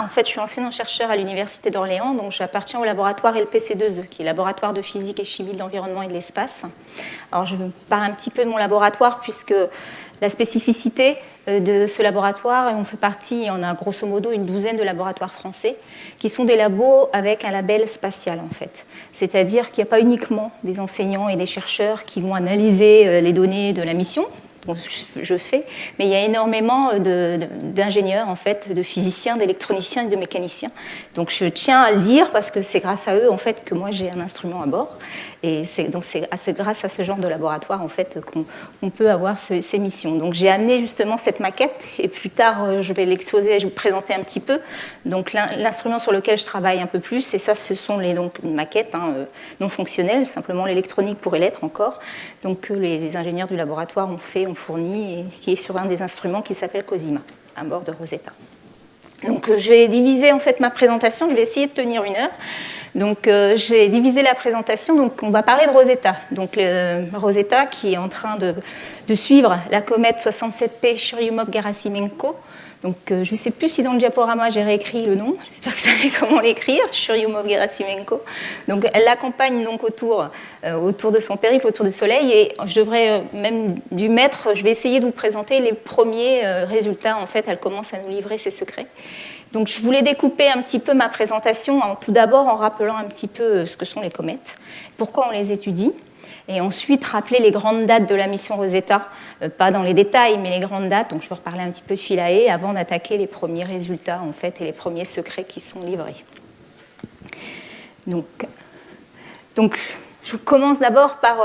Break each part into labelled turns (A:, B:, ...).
A: En fait, je suis enseignant-chercheur à l'Université d'Orléans, donc j'appartiens au laboratoire LPC2E, qui est laboratoire de physique et chimie de l'environnement et de l'espace. Alors, je vous parle un petit peu de mon laboratoire, puisque la spécificité de ce laboratoire, on fait partie, on a grosso modo une douzaine de laboratoires français, qui sont des labos avec un label spatial, en fait. C'est-à-dire qu'il n'y a pas uniquement des enseignants et des chercheurs qui vont analyser les données de la mission, dont je fais, mais il y a énormément d'ingénieurs, en fait, de physiciens, d'électroniciens et de mécaniciens. Donc je tiens à le dire parce que c'est grâce à eux, en fait, que moi j'ai un instrument à bord. Et donc c'est grâce à ce genre de laboratoire, en fait, qu'on peut avoir ces missions. Donc j'ai amené justement cette maquette, et plus tard je vais l'exposer, je vais vous présenter un petit peu. Donc l'instrument sur lequel je travaille un peu plus, et ça ce sont donc une maquette non fonctionnelle, simplement l'électronique pourrait l'être encore. Donc les ingénieurs du laboratoire ont fourni, et qui est sur un des instruments qui s'appelle COSIMA, à bord de Rosetta. Donc je vais diviser en fait ma présentation, je vais essayer de tenir 1 heure. Donc j'ai divisé la présentation, donc on va parler de Rosetta. Donc Rosetta qui est en train de suivre la comète 67P Churyumov-Gerasimenko. Donc je ne sais plus si dans le diaporama j'ai réécrit le nom, j'espère que vous savez comment l'écrire, Churyumov-Gerasimenko. Donc elle l'accompagne donc autour de son périple autour du Soleil, et je devrais même dû mettre, je vais essayer de vous présenter les premiers résultats. En fait, elle commence à nous livrer ses secrets. Donc je voulais découper un petit peu ma présentation, tout d'abord en rappelant un petit peu ce que sont les comètes, pourquoi on les étudie, et ensuite rappeler les grandes dates de la mission Rosetta, pas dans les détails, mais les grandes dates. Donc je vais reparler un petit peu de Philae avant d'attaquer les premiers résultats, en fait, et les premiers secrets qui sont livrés. Donc je commence d'abord par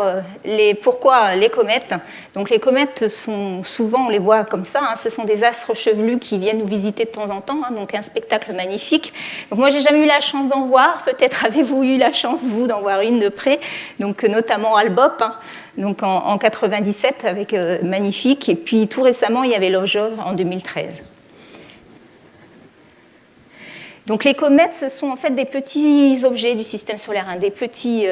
A: pourquoi les comètes. Donc les comètes sont souvent, on les voit comme ça, ce sont des astres chevelus qui viennent nous visiter de temps en temps, donc un spectacle magnifique. Donc moi j'ai jamais eu la chance d'en voir, peut-être avez-vous eu la chance vous d'en voir une de près, donc notamment Albop, donc en 97 avec magnifique, et puis tout récemment il y avait Lojov en 2013. Donc les comètes, ce sont en fait des petits objets du système solaire, des petits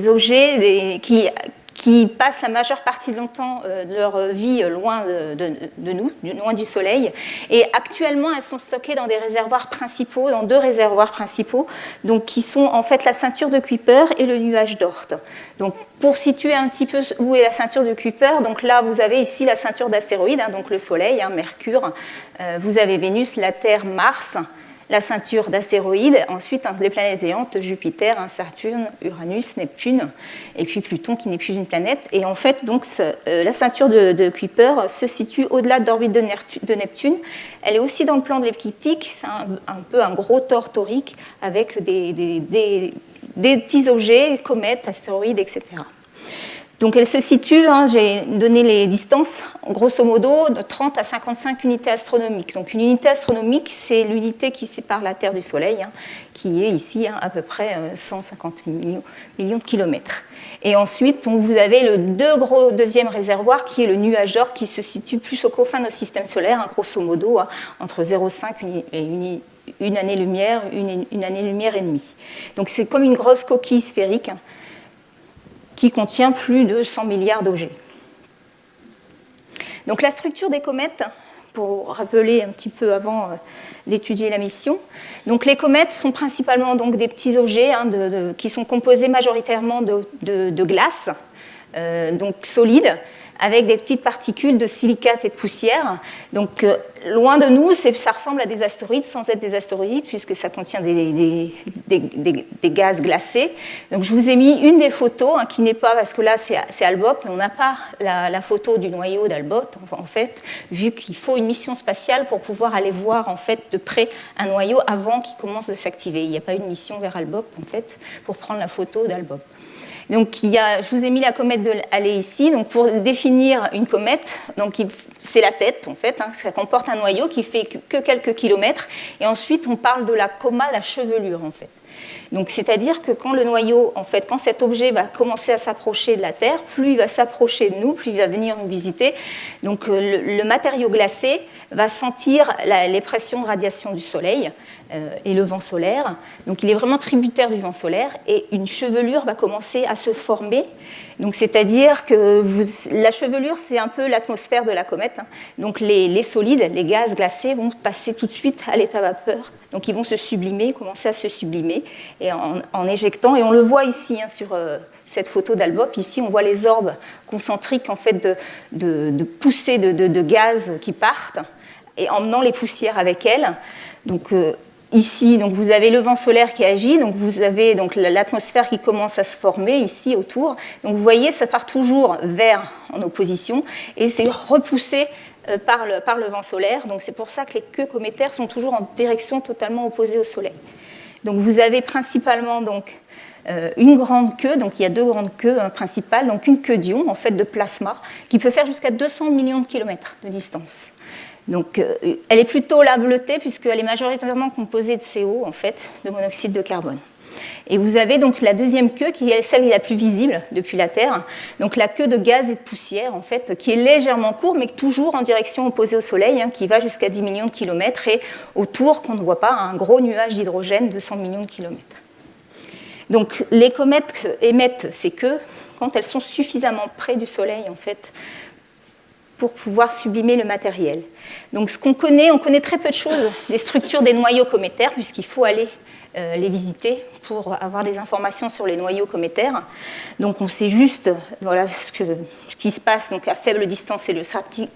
A: objets qui passent la majeure partie de leur vie loin de nous, loin du Soleil. Et actuellement, elles sont stockées dans des réservoirs principaux, dans 2 réservoirs principaux, donc qui sont en fait la ceinture de Kuiper et le nuage d'Oort. Donc pour situer un petit peu où est la ceinture de Kuiper, donc là vous avez ici la ceinture d'astéroïdes, donc le Soleil, Mercure, vous avez Vénus, la Terre, Mars, la ceinture d'astéroïdes, ensuite les planètes géantes, Jupiter, Saturne, Uranus, Neptune, et puis Pluton qui n'est plus une planète. Et en fait, donc, la ceinture de Kuiper se situe au-delà de l'orbite de Neptune. Elle est aussi dans le plan de l'écliptique, c'est un peu un gros tore torique avec des petits objets, comètes, astéroïdes, etc. Donc elle se situe, j'ai donné les distances, grosso modo, de 30 à 55 unités astronomiques. Donc une unité astronomique, c'est l'unité qui sépare la Terre du Soleil, qui est ici à peu près 150 millions de kilomètres. Et ensuite, vous avez le deuxième réservoir, qui est le nuage d'Oort, qui se situe plus aux confins de notre système solaire, grosso modo, entre 0,5 et une année-lumière, une année-lumière et demie. Donc c'est comme une grosse coquille sphérique, qui contient plus de 100 milliards d'objets. Donc la structure des comètes, pour rappeler un petit peu avant d'étudier la mission, donc les comètes sont principalement donc des petits objets qui sont composés majoritairement de glace, donc solides, avec des petites particules de silicate et de poussière. Donc, loin de nous, ça ressemble à des astéroïdes sans être des astéroïdes, puisque ça contient des gaz glacés. Donc, je vous ai mis une des photos, qui n'est pas, parce que là, c'est Albop, mais on n'a pas la photo du noyau d'Albop, en fait, vu qu'il faut une mission spatiale pour pouvoir aller voir, en fait, de près un noyau avant qu'il commence de s'activer. Il n'y a pas une mission vers Albop, en fait, pour prendre la photo d'Albop. Donc, je vous ai mis la comète de Halley ici. Donc, pour définir une comète, c'est la tête, en fait. Ça comporte un noyau qui fait que quelques kilomètres. Et ensuite, on parle de la coma, la chevelure, en fait. Donc, c'est-à-dire que quand le noyau, en fait, quand cet objet va commencer à s'approcher de la Terre, plus il va s'approcher de nous, plus il va venir nous visiter. Donc, le matériau glacé va sentir les pressions de radiation du Soleil et le vent solaire. Donc il est vraiment tributaire du vent solaire et une chevelure va commencer à se former. Donc c'est-à-dire que la chevelure, c'est un peu l'atmosphère de la comète, fait. Donc les solides, les gaz glacés vont passer tout de suite à l'état vapeur. Donc ils vont se sublimer, commencer à se sublimer et en éjectant. Et on le voit ici sur cette photo d'Albop. Ici, on voit les orbes concentriques en fait, de poussées de gaz qui partent et emmenant les poussières avec elles. Donc ici, donc, vous avez le vent solaire qui agit, donc vous avez donc, l'atmosphère qui commence à se former ici autour. Donc vous voyez, ça part toujours vers en opposition et c'est repoussé par le vent solaire. Donc c'est pour ça que les queues cométaires sont toujours en direction totalement opposée au Soleil. Donc vous avez principalement donc, une grande queue, donc il y a deux grandes queues principales, donc une queue d'ion en fait de plasma qui peut faire jusqu'à 200 millions de kilomètres de distance. Donc, elle est plutôt la bleutée puisqu'elle est majoritairement composée de CO, en fait, de monoxyde de carbone. Et vous avez donc la deuxième queue qui est celle la plus visible depuis la Terre, donc la queue de gaz et de poussière, en fait, qui est légèrement courte, mais toujours en direction opposée au Soleil, qui va jusqu'à 10 millions de kilomètres, et autour, qu'on ne voit pas, un gros nuage d'hydrogène de 100 millions de kilomètres. Donc, les comètes émettent ces queues quand elles sont suffisamment près du Soleil, en fait, pour pouvoir sublimer le matériel. Donc ce qu'on connaît, on connaît très peu de choses des structures des noyaux cométaires, puisqu'il faut aller les visiter pour avoir des informations sur les noyaux cométaires. Donc on sait juste voilà, ce qui se passe donc, à faible distance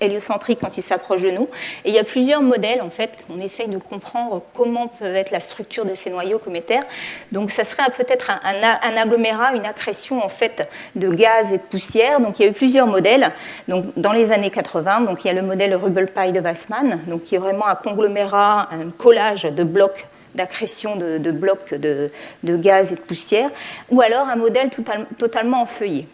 A: héliocentrique quand ils s'approchent de nous. Et il y a plusieurs modèles, en fait, on essaye de comprendre comment peut être la structure de ces noyaux cométaires. Donc ça serait peut-être un agglomérat, une accrétion en fait, de gaz et de poussière. Donc il y a eu plusieurs modèles. Donc, dans les années 80, donc, il y a le modèle Rubel-Pai de Wassmann, donc, qui est vraiment un conglomérat, un collage de blocs d'accrétion de blocs de gaz et de poussière, ou alors un modèle totalement enfeuillé.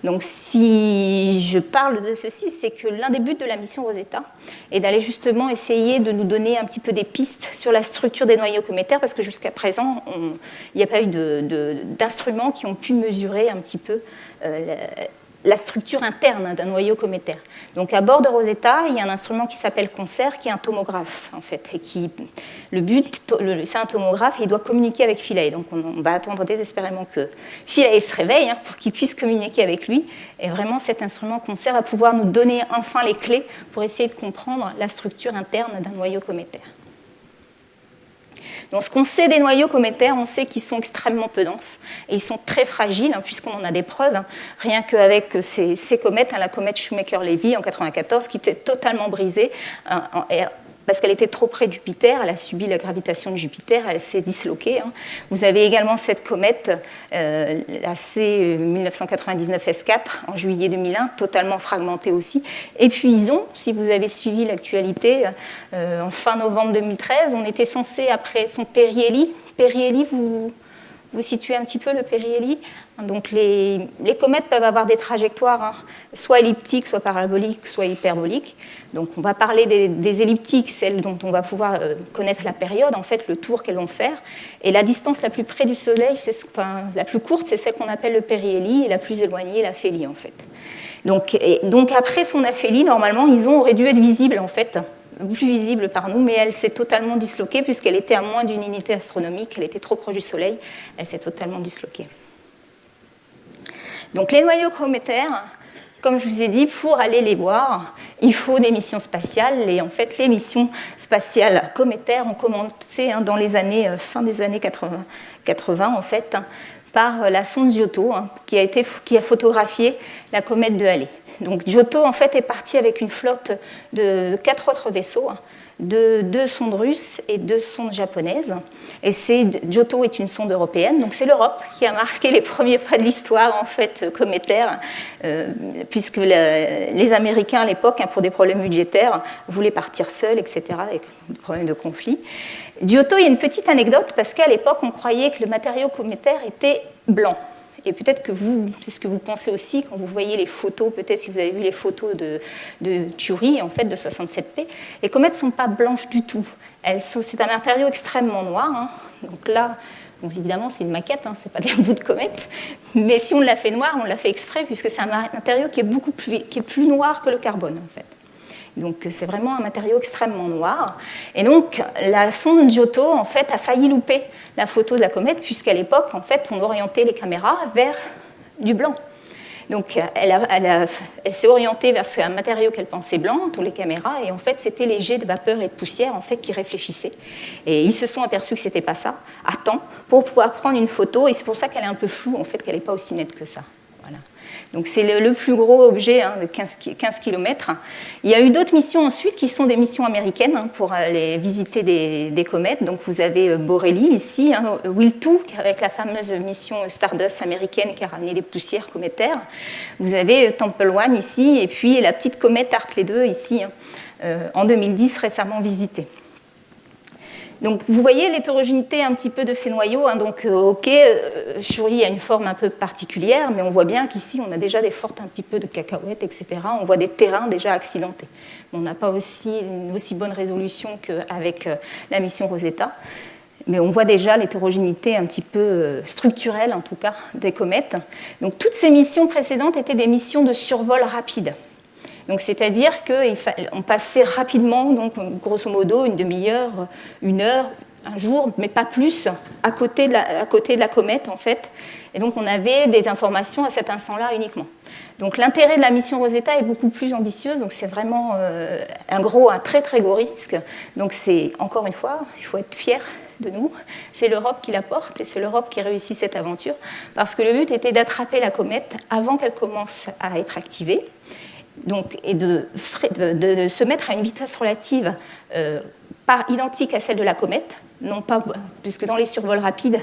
A: Donc si je parle de ceci, c'est que l'un des buts de la mission Rosetta est d'aller justement essayer de nous donner un petit peu des pistes sur la structure des noyaux cométaires, parce que jusqu'à présent, il n'y a pas eu d'instruments qui ont pu mesurer un petit peu la structure interne d'un noyau cométaire. Donc à bord de Rosetta, il y a un instrument qui s'appelle CONSER, qui est un tomographe en fait, et le but, c'est un tomographe, et il doit communiquer avec Philae. Donc on va attendre désespérément que Philae se réveille pour qu'il puisse communiquer avec lui. Et vraiment, cet instrument CONSER va pouvoir nous donner enfin les clés pour essayer de comprendre la structure interne d'un noyau cométaire. Donc, ce qu'on sait des noyaux cométaires, on sait qu'ils sont extrêmement peu denses et ils sont très fragiles, puisqu'on en a des preuves, rien qu'avec ces comètes, la comète Shoemaker-Levy en 1994, qui était totalement brisée parce qu'elle était trop près de Jupiter, elle a subi la gravitation de Jupiter, elle s'est disloquée. Vous avez également cette comète, la C 1999 S4, en juillet 2001, totalement fragmentée aussi. Et puis Ison, si vous avez suivi l'actualité, en fin novembre 2013, on était censé, après son périhélie, vous situez un petit peu le périhélie. Donc les comètes peuvent avoir des trajectoires soit elliptiques, soit paraboliques, soit hyperboliques. Donc on va parler des elliptiques, celles dont on va pouvoir connaître la période, en fait, le tour qu'elles vont faire. Et la distance la plus près du Soleil, la plus courte, c'est celle qu'on appelle le périhélie, et la plus éloignée, l'aphélie, en fait. Donc après son aphélie, normalement, Ison aurait dû être visible, en fait, plus visible par nous, mais elle s'est totalement disloquée puisqu'elle était à moins d'une unité astronomique, elle était trop proche du Soleil, elle s'est totalement disloquée. Donc les noyaux cométaires, comme je vous ai dit, pour aller les voir, il faut des missions spatiales, et en fait les missions spatiales cométaires ont commencé dans les années, fin des années 80 en fait, par la sonde Giotto, qui a photographié la comète de Halley. Donc Giotto en fait est parti avec une flotte de 4 autres vaisseaux, 2 sondes russes et 2 sondes japonaises. Et Giotto est une sonde européenne, donc c'est l'Europe qui a marqué les premiers pas de l'histoire en fait cométaire, puisque les Américains à l'époque, pour des problèmes budgétaires, voulaient partir seuls, etc., avec des problèmes de conflit. Giotto, il y a une petite anecdote, parce qu'à l'époque, on croyait que le matériau cométaire était blanc. Et peut-être que c'est ce que vous pensez aussi quand vous voyez les photos, peut-être si vous avez vu les photos de Thury, en fait, de 67P. Les comètes ne sont pas blanches du tout. C'est un matériau extrêmement noir. Donc là, évidemment, c'est une maquette, ce n'est pas des bouts de comète. Mais si on l'a fait noir, on l'a fait exprès, puisque c'est un matériau qui est plus noir que le carbone, en fait. Donc c'est vraiment un matériau extrêmement noir. Et donc la sonde Giotto en fait a failli louper la photo de la comète, puisqu'à l'époque en fait on orientait les caméras vers du blanc. Donc elle s'est orientée vers un matériau qu'elle pensait blanc, tous les caméras, et en fait c'était les jets de vapeur et de poussière en fait, qui réfléchissaient. Et ils se sont aperçus que ce n'était pas ça, à temps, pour pouvoir prendre une photo, et c'est pour ça qu'elle est un peu floue, en fait, qu'elle n'est pas aussi nette que ça. Voilà. Donc c'est le plus gros objet, de 15 km. Il y a eu d'autres missions ensuite qui sont des missions américaines pour aller visiter des comètes. Donc vous avez Borrelly ici, Will2 avec la fameuse mission Stardust américaine qui a ramené des poussières cométaires. Vous avez Temple 1 ici et puis la petite comète Hartley 2 ici en 2010 récemment visitée. Donc, vous voyez l'hétérogénéité un petit peu de ces noyaux. Donc, Shuri a une forme un peu particulière, mais on voit bien qu'ici, on a déjà des fortes un petit peu de cacahuètes, etc. On voit des terrains déjà accidentés. On n'a pas une aussi bonne résolution qu'avec la mission Rosetta, mais on voit déjà l'hétérogénéité un petit peu structurelle, en tout cas, des comètes. Donc, toutes ces missions précédentes étaient des missions de survol rapide. Donc, c'est-à-dire qu'on passait rapidement, donc, grosso modo, une demi-heure, une heure, un jour, mais pas plus, à côté de la comète, en fait. Et donc, on avait des informations à cet instant-là uniquement. Donc, l'intérêt de la mission Rosetta est beaucoup plus ambitieuse. Donc, c'est vraiment un très, très gros risque. Donc, c'est, encore une fois, il faut être fier de nous. C'est l'Europe qui la porte et c'est l'Europe qui réussit cette aventure. Parce que le but était d'attraper la comète avant qu'elle commence à être activée. Donc, et de se mettre à une vitesse relative pas identique à celle de la comète, non pas, puisque dans les survols rapides,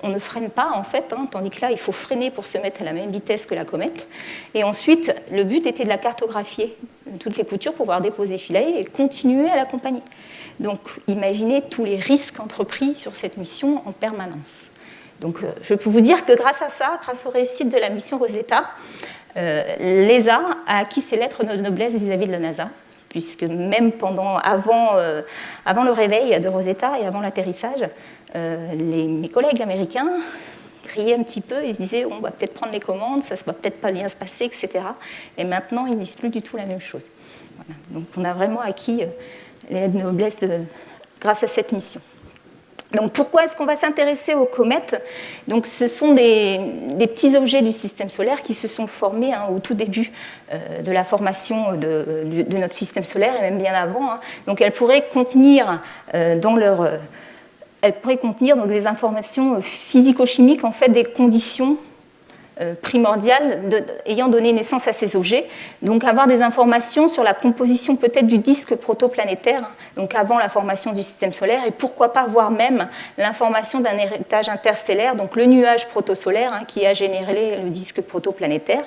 A: on ne freine pas en fait, tandis que là, il faut freiner pour se mettre à la même vitesse que la comète. Et ensuite, le but était de la cartographier, toutes les coutures, pour pouvoir déposer Philae et continuer à l'accompagner. Donc, imaginez tous les risques entrepris sur cette mission en permanence. Donc, je peux vous dire que grâce à ça, grâce aux réussites de la mission Rosetta, l'ESA a acquis ses lettres de noblesse vis-à-vis de la NASA, puisque même avant le réveil de Rosetta et avant l'atterrissage, mes collègues américains criaient un petit peu et se disaient on va peut-être prendre les commandes, ça ne va peut-être pas bien se passer, etc. Et maintenant, ils ne disent plus du tout la même chose. Voilà. Donc on a vraiment acquis les lettres de noblesse grâce à cette mission. Donc pourquoi est-ce qu'on va s'intéresser aux comètes? Donc ce sont des petits objets du système solaire qui se sont formés au tout début de la formation de notre système solaire et même bien avant. Donc elles pourraient contenir donc des informations physico-chimiques, en fait des conditions primordiales ayant donné naissance à ces objets, donc avoir des informations sur la composition peut-être du disque protoplanétaire, donc avant la formation du système solaire, et pourquoi pas voir même l'information d'un héritage interstellaire, donc le nuage protosolaire qui a généré le disque protoplanétaire.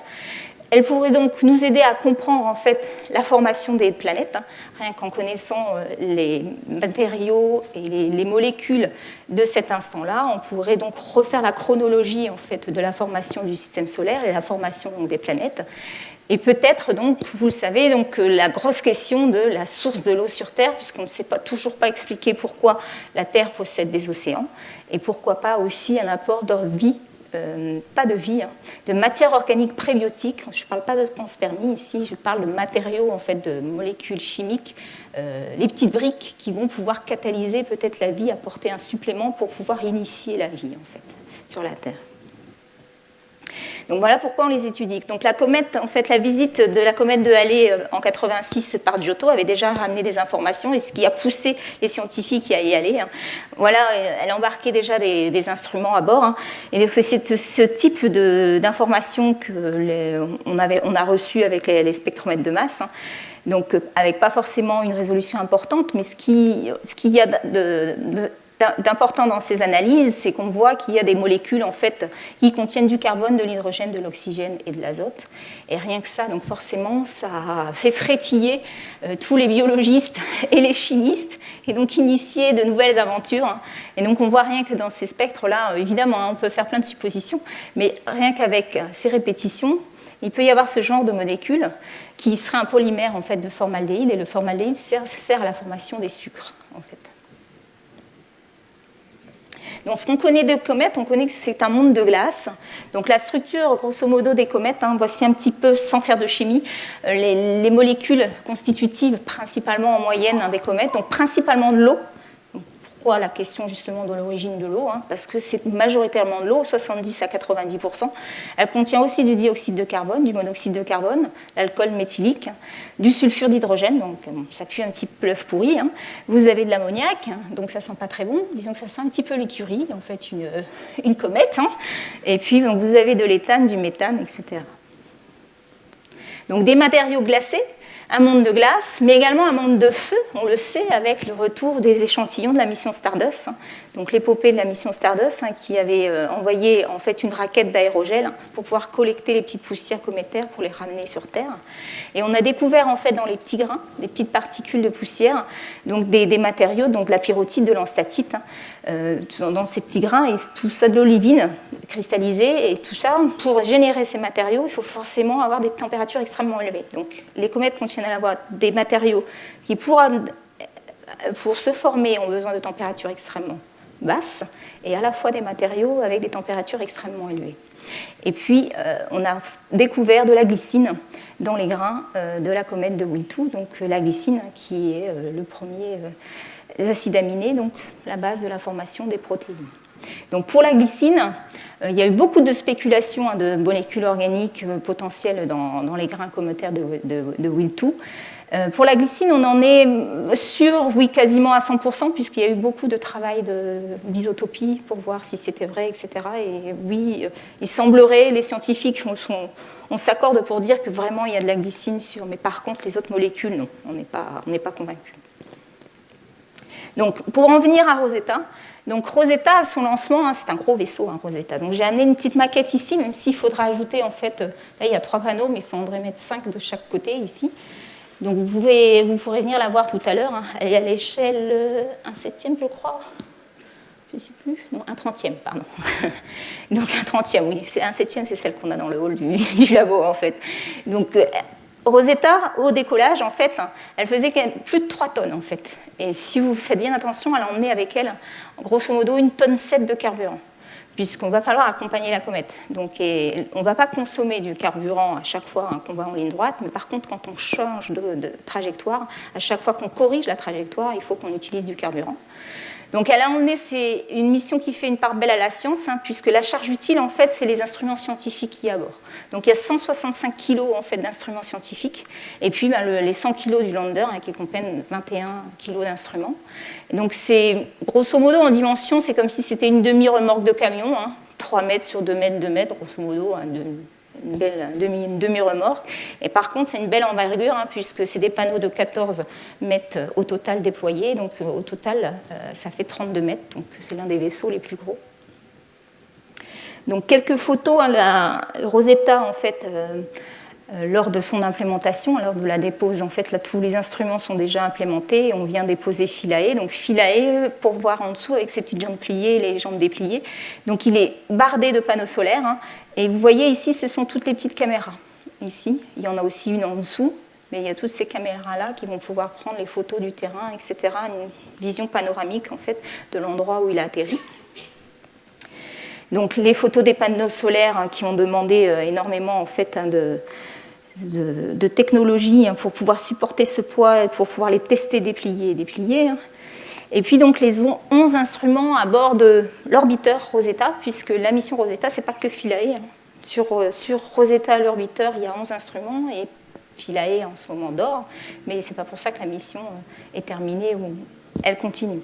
A: Elle pourrait donc nous aider à comprendre en fait la formation des planètes, rien qu'en connaissant les matériaux et les molécules de cet instant-là. On pourrait donc refaire la chronologie en fait de la formation du système solaire et la formation donc, des planètes. Et peut-être donc, vous le savez, donc la grosse question de la source de l'eau sur Terre, puisqu'on ne sait toujours pas expliquer pourquoi la Terre possède des océans, et pourquoi pas aussi un apport de vie. Pas de vie, de matière organique prébiotique. Je ne parle pas de panspermie ici, je parle de matériaux, en fait, de molécules chimiques, les petites briques qui vont pouvoir catalyser peut-être la vie, apporter un supplément pour pouvoir initier la vie, en fait, sur la Terre. Donc voilà pourquoi on les étudie. Donc la comète, en fait, la visite de la comète de Halley en 86 par Giotto avait déjà ramené des informations, et ce qui a poussé les scientifiques à y aller. Voilà, elle embarquait déjà des instruments à bord. Et donc c'est ce type d'informations qu'on a reçu avec les spectromètres de masse. Donc avec pas forcément une résolution importante, mais ce qu'il y a d'important dans ces analyses, c'est qu'on voit qu'il y a des molécules en fait, qui contiennent du carbone, de l'hydrogène, de l'oxygène et de l'azote. Et rien que ça, donc forcément, ça fait frétiller tous les biologistes et les chimistes, et donc initier de nouvelles aventures. Et donc on voit rien que dans ces spectres-là, évidemment, on peut faire plein de suppositions, mais rien qu'avec ces répétitions, il peut y avoir ce genre de molécules qui serait un polymère en fait, de formaldéhyde, et le formaldéhyde sert à la formation des sucres, en fait. Donc, ce qu'on connaît des comètes, on connaît que c'est un monde de glace. Donc, la structure, grosso modo, des comètes, voici un petit peu, sans faire de chimie, les molécules constitutives, principalement en moyenne, des comètes, donc principalement de l'eau. pourquoi la question justement de l'origine de l'eau, parce que c'est majoritairement de l'eau, 70 à 90%. Elle contient aussi du dioxyde de carbone, du monoxyde de carbone, l'alcool méthylique, du sulfure d'hydrogène, donc ça pue un petit peu l'œuf pourri. Vous avez de l'ammoniac, donc ça sent pas très bon, disons que ça sent un petit peu l'écurie, en fait une comète. Et puis donc, vous avez de l'éthane, du méthane, etc. Donc des matériaux glacés, un monde de glace, mais également un monde de feu, on le sait, avec le retour des échantillons de la mission Stardust. Donc l'épopée de la mission Stardust, qui avait envoyé en fait une raquette d'aérogel pour pouvoir collecter les petites poussières cométaires pour les ramener sur Terre. Et on a découvert en fait dans les petits grains, des petites particules de poussière, donc des matériaux, donc de la pyrrhotite, de l'enstatite, dans ces petits grains, et tout ça de l'olivine cristallisée, et tout ça, pour générer ces matériaux, il faut forcément avoir des températures extrêmement élevées. Donc les comètes contiennent à la fois des matériaux qui, pour se former, ont besoin de températures extrêmement basses, et à la fois des matériaux avec des températures extrêmement élevées. Et puis, on a découvert de la glycine dans les grains de la comète de Wiltau, donc la glycine qui est le premier des acides aminés, donc la base de la formation des protéines. Donc pour la glycine, il y a eu beaucoup de spéculations de molécules organiques potentielles dans les grains cométaires de Wiltau. Pour la glycine, on en est sûr, oui, quasiment à 100%, puisqu'il y a eu beaucoup de travail d'isotopie pour voir si c'était vrai, etc. Et oui, il semblerait, les scientifiques, on s'accorde pour dire que vraiment il y a de la glycine sur, mais par contre les autres molécules, non, on n'est pas convaincus. Donc pour en venir à Rosetta, donc Rosetta, à son lancement, c'est un gros vaisseau, Rosetta. Donc j'ai amené une petite maquette ici, même s'il faudra ajouter, en fait, là il y a 3 panneaux, mais il faudrait mettre 5 de chaque côté ici. Donc vous pourrez venir la voir tout à l'heure. Elle est à l'échelle 1/7, je crois. Je ne sais plus. Non, 1/30, pardon. Donc 1/30, oui. C'est 1/7, c'est celle qu'on a dans le hall du labo, en fait. Donc Rosetta, au décollage, en fait, elle faisait plus de 3 tonnes, en fait. Et si vous faites bien attention, elle a emmené avec elle, grosso modo, 1,7 tonne de carburant, puisqu'on va falloir accompagner la comète. Donc, on ne va pas consommer du carburant à chaque fois qu'on va en ligne droite, mais par contre, quand on change de trajectoire, à chaque fois qu'on corrige la trajectoire, il faut qu'on utilise du carburant. Donc, elle a emmené, c'est une mission qui fait une part belle à la science, puisque la charge utile, en fait, c'est les instruments scientifiques qui y a à bord. Donc, il y a 165 kg en fait, d'instruments scientifiques, et puis les 100 kg du lander, qui comprennent 21 kg d'instruments. Et donc, c'est grosso modo en dimension, c'est comme si c'était une demi-remorque de camion, 3 mètres sur 2 mètres, 2 mètres, grosso modo, une demi-remorque. Et par contre, c'est une belle envergure, puisque c'est des panneaux de 14 mètres au total déployés. Donc, au total, ça fait 32 mètres. Donc, c'est l'un des vaisseaux les plus gros. Donc, quelques photos. La Rosetta, en fait, lors de son implémentation, lors de la dépose, en fait, là, tous les instruments sont déjà implémentés. Et on vient déposer Philae. Donc, Philae, pour voir en dessous, avec ses petites jambes pliées, les jambes dépliées. Donc, il est bardé de panneaux solaires. Et vous voyez ici, ce sont toutes les petites caméras. Ici, il y en a aussi une en dessous, mais il y a toutes ces caméras-là qui vont pouvoir prendre les photos du terrain, etc. Une vision panoramique, en fait, de l'endroit où il a atterri. Donc, les photos des panneaux solaires qui ont demandé énormément, en fait, de technologie pour pouvoir supporter ce poids et pour pouvoir les tester, déplier et déplier. Et puis donc les 11 instruments à bord de l'orbiteur Rosetta, puisque la mission Rosetta, ce n'est pas que Philae. Sur Rosetta, l'orbiteur, il y a 11 instruments et Philae en ce moment dort, mais ce n'est pas pour ça que la mission est terminée ou elle continue.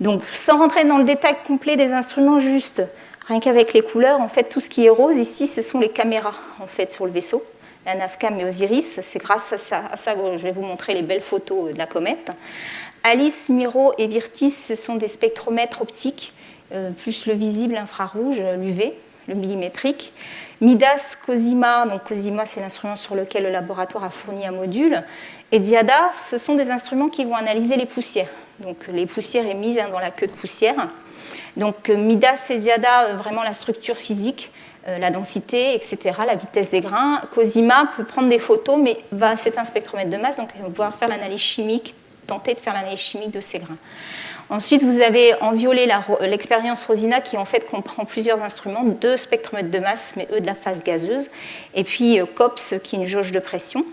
A: Donc sans rentrer dans le détail complet des instruments, juste rien qu'avec les couleurs, en fait tout ce qui est rose ici, ce sont les caméras en fait sur le vaisseau. La Navcam et Osiris, c'est grâce à ça que je vais vous montrer les belles photos de la comète. Alice, Miro et Virtis, ce sont des spectromètres optiques, plus le visible infrarouge, l'UV, le millimétrique. Midas, Cosima, donc Cosima c'est l'instrument sur lequel le laboratoire a fourni un module. Et Diada, ce sont des instruments qui vont analyser les poussières. Donc les poussières émises dans la queue de poussière. Donc Midas et Diada, vraiment la structure physique, la densité, etc., la vitesse des grains. Cosima peut prendre des photos, mais c'est un spectromètre de masse, donc elle va pouvoir faire l'analyse chimique, tenter de faire l'analyse chimique de ces grains. Ensuite, vous avez en violet l'expérience Rosina qui en fait comprend plusieurs instruments, 2 spectromètres de masse, mais eux de la phase gazeuse, et puis COPS qui est une jauge de pression.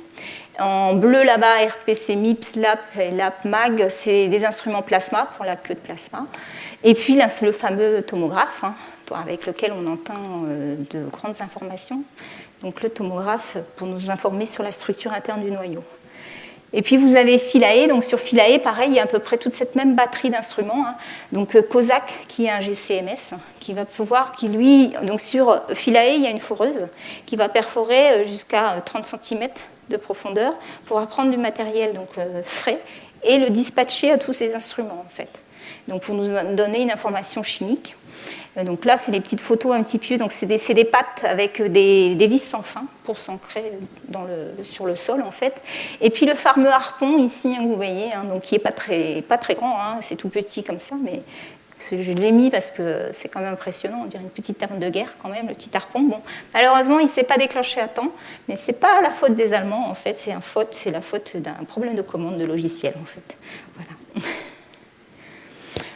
A: En bleu là-bas, RPC, MIPS, LAP et LAP MAG, c'est des instruments plasma pour la queue de plasma. Et puis le fameux tomographe, avec lequel on entend de grandes informations. Donc le tomographe pour nous informer sur la structure interne du noyau. Et puis vous avez Philae, donc sur Philae, pareil, il y a à peu près toute cette même batterie d'instruments. Donc COSAC, qui est un GCMS, qui va pouvoir, donc sur Philae, il y a une foreuse qui va perforer jusqu'à 30 cm de profondeur pour prendre du matériel donc, frais et le dispatcher à tous ces instruments, en fait. Donc pour nous donner une information chimique. Donc là, c'est les petites photos un petit peu. Donc c'est des pattes avec des vis sans fin pour s'ancrer sur le sol, en fait. Et puis le fameux harpon ici, vous voyez, donc qui n'est pas très grand, c'est tout petit comme ça, mais je l'ai mis parce que c'est quand même impressionnant. On dirait une petite arme de guerre quand même, le petit harpon. Bon, malheureusement, il ne s'est pas déclenché à temps, mais ce n'est pas la faute des Allemands, en fait. C'est la faute d'un problème de commande de logiciel, en fait. Voilà.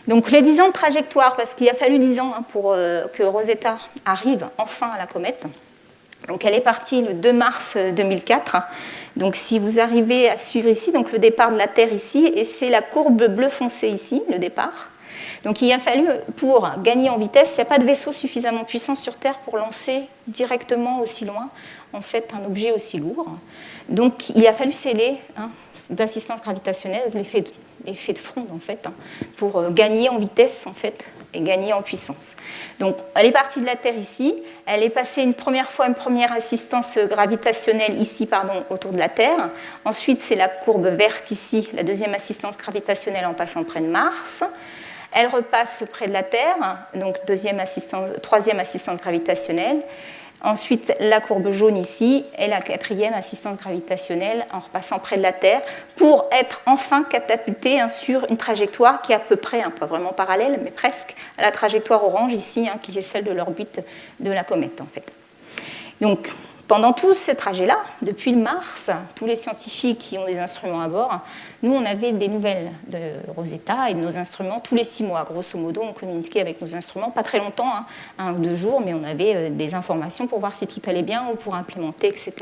A: Donc les 10 ans de trajectoire, parce qu'il a fallu 10 ans pour que Rosetta arrive enfin à la comète. Donc elle est partie le 2 mars 2004. Donc si vous arrivez à suivre ici, donc le départ de la Terre ici, et c'est la courbe bleu foncé ici, le départ. Donc il a fallu, pour gagner en vitesse, il n'y a pas de vaisseau suffisamment puissant sur Terre pour lancer directement aussi loin, en fait, un objet aussi lourd. Donc il a fallu sceller d'assistance gravitationnelle, l'effet de fronde, en fait, pour gagner en vitesse, en fait, et gagner en puissance. Donc elle est partie de la Terre ici, elle est passée une première assistance gravitationnelle ici, autour de la Terre. Ensuite, c'est la courbe verte ici, la deuxième assistance gravitationnelle en passant près de Mars. Elle repasse près de la Terre, donc troisième assistance gravitationnelle. Ensuite, la courbe jaune ici et la quatrième assistance gravitationnelle en repassant près de la Terre pour être enfin catapultée sur une trajectoire qui est à peu près, pas vraiment parallèle, mais presque à la trajectoire orange ici, qui est celle de l'orbite de la comète en fait. Donc, pendant tout ce trajet-là, depuis le Mars, tous les scientifiques qui ont des instruments à bord, nous, on avait des nouvelles de Rosetta et de nos instruments tous les 6 mois. Grosso modo, on communiquait avec nos instruments, pas très longtemps, 1 ou 2 jours, mais on avait des informations pour voir si tout allait bien ou pour implémenter, etc.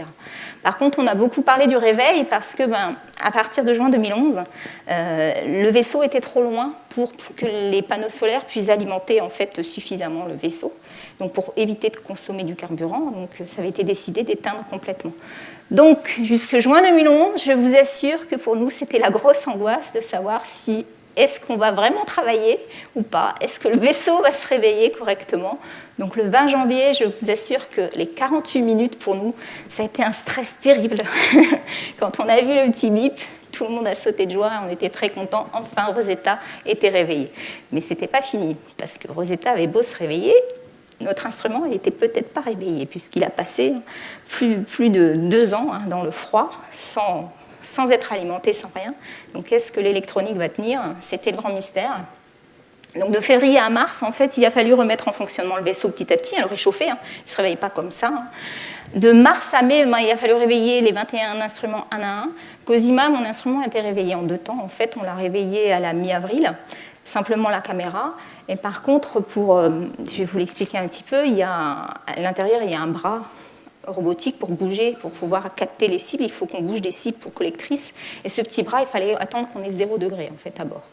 A: Par contre, on a beaucoup parlé du réveil parce que, à partir de juin 2011, le vaisseau était trop loin pour que les panneaux solaires puissent alimenter en fait, suffisamment le vaisseau. Donc pour éviter de consommer du carburant, donc ça avait été décidé d'éteindre complètement. Donc jusque juin 2011, je vous assure que pour nous, c'était la grosse angoisse de savoir si est-ce qu'on va vraiment travailler ou pas, est-ce que le vaisseau va se réveiller correctement. Donc le 20 janvier, je vous assure que les 48 minutes pour nous, ça a été un stress terrible. Quand on a vu le petit bip, tout le monde a sauté de joie, on était très contents, enfin Rosetta était réveillé. Mais ce n'était pas fini, parce que Rosetta avait beau se réveiller, notre instrument n'était peut-être pas réveillé, puisqu'il a passé plus de 2 ans dans le froid, sans être alimenté, sans rien. Donc est-ce que l'électronique va tenir? C'était le grand mystère. Donc de février à mars, en fait, il a fallu remettre en fonctionnement le vaisseau petit à petit, le réchauffer, il ne se réveille pas comme ça. De mars à mai, il a fallu réveiller les 21 instruments un à un. Cosima, mon instrument a été réveillé en 2 temps. En fait, on l'a réveillé à la mi-avril, simplement la caméra. Et par contre, je vais vous l'expliquer un petit peu, à l'intérieur, il y a un bras robotique pour bouger, pour pouvoir capter les cibles. Il faut qu'on bouge des cibles pour collectrices. Et ce petit bras, il fallait attendre qu'on ait 0 degré en fait, à bord.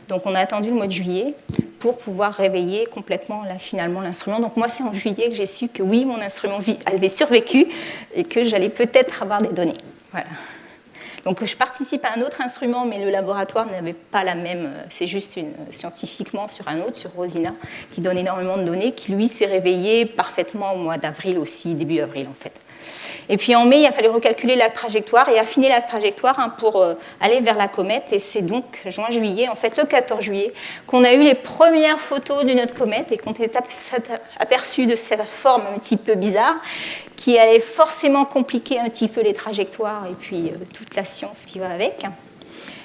A: Donc on a attendu le mois de juillet pour pouvoir réveiller complètement finalement l'instrument. Donc moi, c'est en juillet que j'ai su que oui, mon instrument avait survécu et que j'allais peut-être avoir des données. Voilà. Donc je participe à un autre instrument, mais le laboratoire n'avait pas la même, c'est juste scientifiquement sur un autre, sur Rosina, qui donne énormément de données, qui lui s'est réveillé parfaitement au mois d'avril aussi, début avril en fait. Et puis en mai, il a fallu recalculer la trajectoire et affiner la trajectoire pour aller vers la comète. Et c'est donc juin-juillet, en fait le 14 juillet, qu'on a eu les premières photos de notre comète et qu'on s'est aperçu de cette forme un petit peu bizarre, qui allait forcément compliquer un petit peu les trajectoires et puis toute la science qui va avec.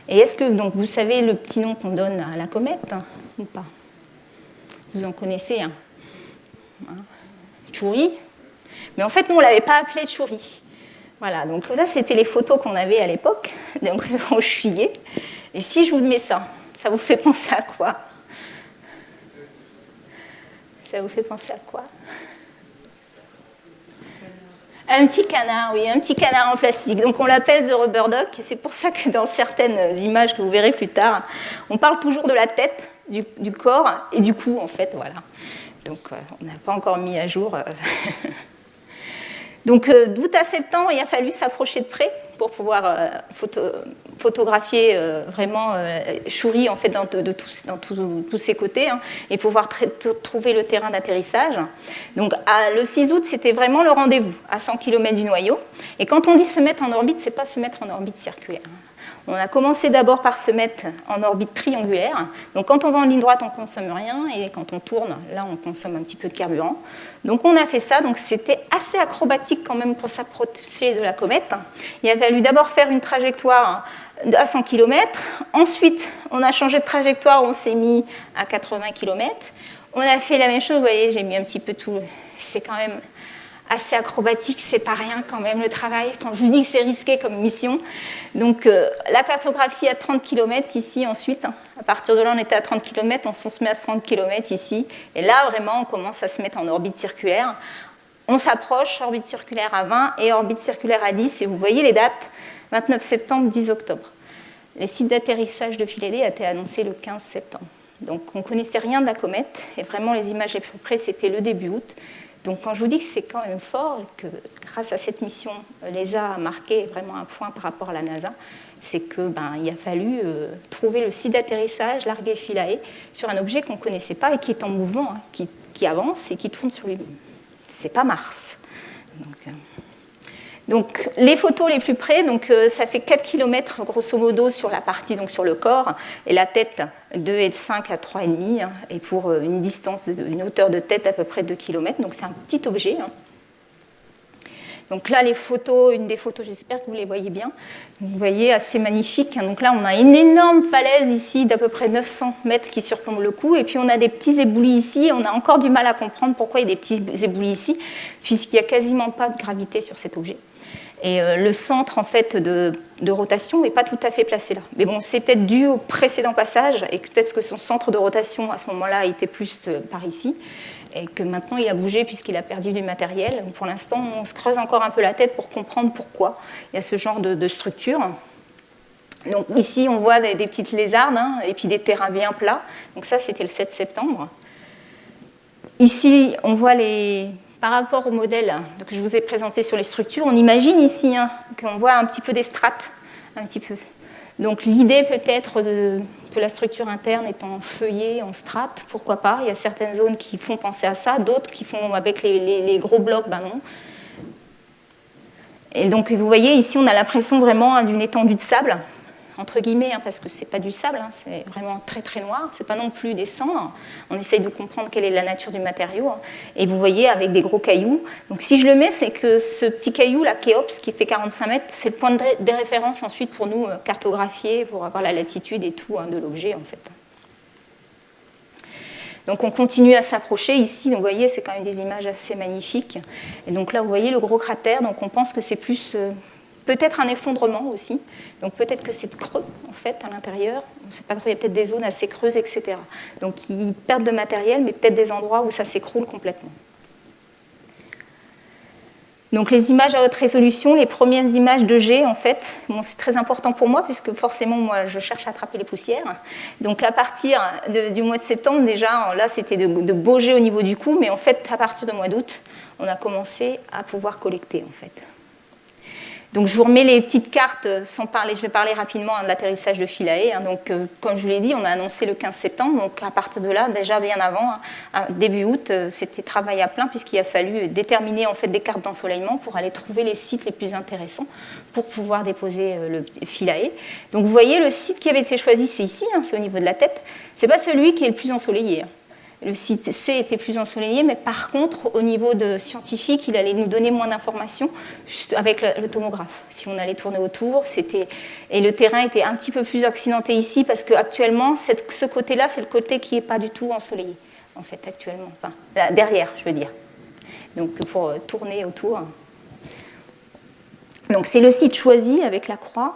A: Et est-ce que donc, vous savez le petit nom qu'on donne à la comète ou pas? Vous en connaissez un? Chury. Mais en fait, nous, on ne l'avait pas appelé Chury. Voilà, donc là, c'était les photos qu'on avait à l'époque, donc en juillet. Et si je vous mets ça, ça vous fait penser à quoi? Ça vous fait penser à quoi? Un petit canard, oui, un petit canard en plastique. Donc on l'appelle The Rubber Duck, et c'est pour ça que dans certaines images que vous verrez plus tard, on parle toujours de la tête, du corps et du cou, en fait, voilà. Donc on n'a pas encore mis à jour. Donc d'août à septembre, il a fallu s'approcher de près pour pouvoir photographier vraiment Shuri en fait, dans tous ses côtés, hein, et pouvoir trouver le terrain d'atterrissage. Donc le 6 août, c'était vraiment le rendez-vous, à 100 km du noyau. Et quand on dit se mettre en orbite, ce n'est pas se mettre en orbite circulaire. On a commencé d'abord par se mettre en orbite triangulaire. Donc quand on va en ligne droite, on ne consomme rien, et quand on tourne, là, on consomme un petit peu de carburant. Donc on a fait ça, donc c'était assez acrobatique quand même pour s'approcher de la comète. Il a fallu d'abord faire une trajectoire à 100 km, ensuite on a changé de trajectoire, on s'est mis à 80 km. On a fait la même chose, vous voyez, j'ai mis un petit peu tout, c'est quand même assez acrobatique, c'est pas rien quand même le travail, quand je vous dis que c'est risqué comme mission. Donc la cartographie à 30 km ici ensuite, à partir de là on était à 30 km, on se met à 30 km ici, et là vraiment on commence à se mettre en orbite circulaire. On s'approche, orbite circulaire à 20 et orbite circulaire à 10, et vous voyez les dates, 29 septembre, 10 octobre. Les sites d'atterrissage de Philadelphie a été annoncé le 15 septembre. Donc on ne connaissait rien de la comète, et vraiment les images les plus près c'était le début août. Donc quand je vous dis que c'est quand même fort, que grâce à cette mission, l'ESA a marqué vraiment un point par rapport à la NASA, c'est qu'il a fallu trouver le site d'atterrissage, larguer Philae, sur un objet qu'on ne connaissait pas et qui est en mouvement, hein, qui avance et qui tourne sur lui-même. C'est pas Mars. Donc les photos les plus près, donc, ça fait 4 km grosso modo sur la partie, donc sur le corps, et la tête 2,5 à 3,5, hein, et pour une distance, une hauteur de tête à peu près 2 km, donc c'est un petit objet. Hein. Donc là les photos, une des photos, j'espère que vous les voyez bien, vous voyez assez magnifique. Hein. Donc là on a une énorme falaise ici d'à peu près 900 mètres qui surplombe le cou, et puis on a des petits éboulis ici, on a encore du mal à comprendre pourquoi il y a des petits éboulis ici, puisqu'il n'y a quasiment pas de gravité sur cet objet. Et le centre en fait, de rotation n'est pas tout à fait placé là. Mais bon, c'est peut-être dû au précédent passage, et peut-être que son centre de rotation à ce moment-là était plus par ici, et que maintenant il a bougé puisqu'il a perdu du matériel. Pour l'instant, on se creuse encore un peu la tête pour comprendre pourquoi il y a ce genre de structure. Donc ici, on voit des petites lézardes, hein, et puis des terrains bien plats. Donc ça, c'était le 7 septembre. Ici, on voit par rapport au modèle que je vous ai présenté sur les structures, on imagine ici qu'on voit un petit peu des strates, un petit peu. Donc l'idée peut-être que la structure interne est en feuillet, en strates, pourquoi pas. Il y a certaines zones qui font penser à ça, d'autres qui font avec les gros blocs, ben non. Et donc vous voyez ici, on a l'impression vraiment d'une étendue de sable, entre guillemets, hein, parce que ce n'est pas du sable, hein, c'est vraiment très très noir, ce n'est pas non plus des cendres. On essaye de comprendre quelle est la nature du matériau. Hein, et vous voyez avec des gros cailloux. Donc si je le mets, c'est que ce petit caillou, la Khéops, qui fait 45 mètres, c'est le point de référence ensuite pour nous cartographier, pour avoir la latitude et tout hein, de l'objet en fait. Donc on continue à s'approcher ici, donc vous voyez, c'est quand même des images assez magnifiques. Et donc là, vous voyez le gros cratère, donc on pense que c'est plus... peut-être un effondrement aussi, donc peut-être que c'est creux en fait à l'intérieur, on ne sait pas trop, il y a peut-être des zones assez creuses, etc. Donc ils perdent de matériel, mais peut-être des endroits où ça s'écroule complètement. Donc les images à haute résolution, les premières images de jet en fait, bon, c'est très important pour moi puisque forcément moi je cherche à attraper les poussières. Donc à partir du mois de septembre déjà, là c'était de beaux jets au niveau du cou, mais en fait à partir du mois d'août, on a commencé à pouvoir collecter en fait. Donc je vous remets les petites cartes sans parler, je vais parler rapidement de l'atterrissage de Philae. Hein, donc comme je vous l'ai dit, on a annoncé le 15 septembre, donc à partir de là, déjà bien avant, début août, c'était travail à plein puisqu'il a fallu déterminer en fait des cartes d'ensoleillement pour aller trouver les sites les plus intéressants pour pouvoir déposer le Philae. Donc vous voyez le site qui avait été choisi, c'est ici, hein, c'est au niveau de la tête. C'est pas celui qui est le plus ensoleillé. Hein. Le site C était plus ensoleillé, mais par contre, au niveau de scientifique, il allait nous donner moins d'informations avec le tomographe. Si on allait tourner autour, et le terrain était un petit peu plus accidenté ici, parce qu'actuellement, ce côté-là, c'est le côté qui n'est pas du tout ensoleillé, en fait, actuellement. Enfin, derrière, je veux dire. Donc, pour tourner autour. Donc, c'est le site choisi avec la croix.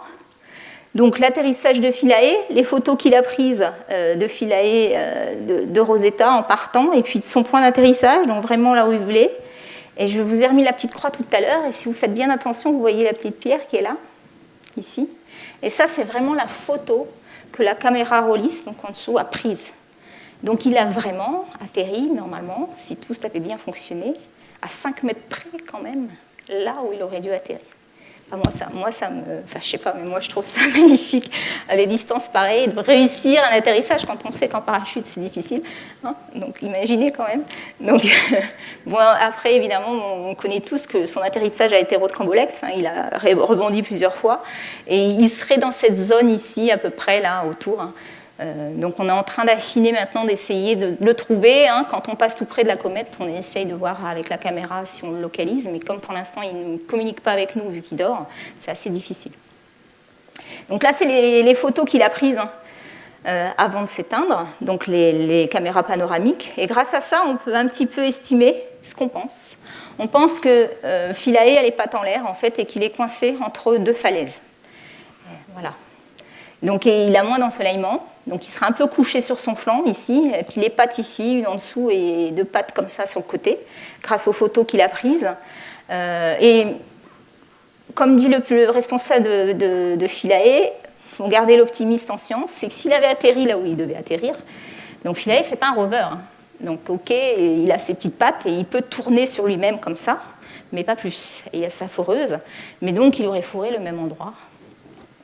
A: Donc l'atterrissage de Philae, les photos qu'il a prises de Philae, de Rosetta en partant, et puis de son point d'atterrissage, donc vraiment là où il voulait. Et je vous ai remis la petite croix tout à l'heure, et si vous faites bien attention, vous voyez la petite pierre qui est là, ici. Et ça, c'est vraiment la photo que la caméra Rollis, donc en dessous, a prise. Donc il a vraiment atterri, normalement, si tout avait bien fonctionné, à 5 mètres près quand même, là où il aurait dû atterrir. Enfin, moi, ça me... Enfin, je sais pas, mais moi, je trouve ça magnifique. À des distances pareilles, de réussir un atterrissage, quand on sait qu'en parachute, c'est difficile. Hein, donc, imaginez quand même. Donc, bon, après, évidemment, on connaît tous que son atterrissage a été rocambolesque. Hein, il a rebondi plusieurs fois. Et il serait dans cette zone ici, à peu près, là, autour. Hein. Donc on est en train d'affiner maintenant, d'essayer de le trouver. Hein. Quand on passe tout près de la comète, on essaye de voir avec la caméra si on le localise, mais comme pour l'instant il ne communique pas avec nous vu qu'il dort, c'est assez difficile. Donc là, c'est les photos qu'il a prises avant de s'éteindre, donc les caméras panoramiques. Et grâce à ça, on peut un petit peu estimer ce qu'on pense. On pense que Philae a les pattes en l'air en fait, et qu'il est coincé entre deux falaises. Voilà. Donc il a moins d'ensoleillement, donc il sera un peu couché sur son flanc ici, et puis les pattes ici, une en dessous et deux pattes comme ça sur le côté, grâce aux photos qu'il a prises. Et comme dit le responsable de Philae, il faut garder l'optimiste en science, c'est que s'il avait atterri là où il devait atterrir, donc Philae, c'est pas un rover, hein. Donc ok, il a ses petites pattes et il peut tourner sur lui-même comme ça, mais pas plus. Et il y a sa foreuse, mais donc il aurait fourré le même endroit.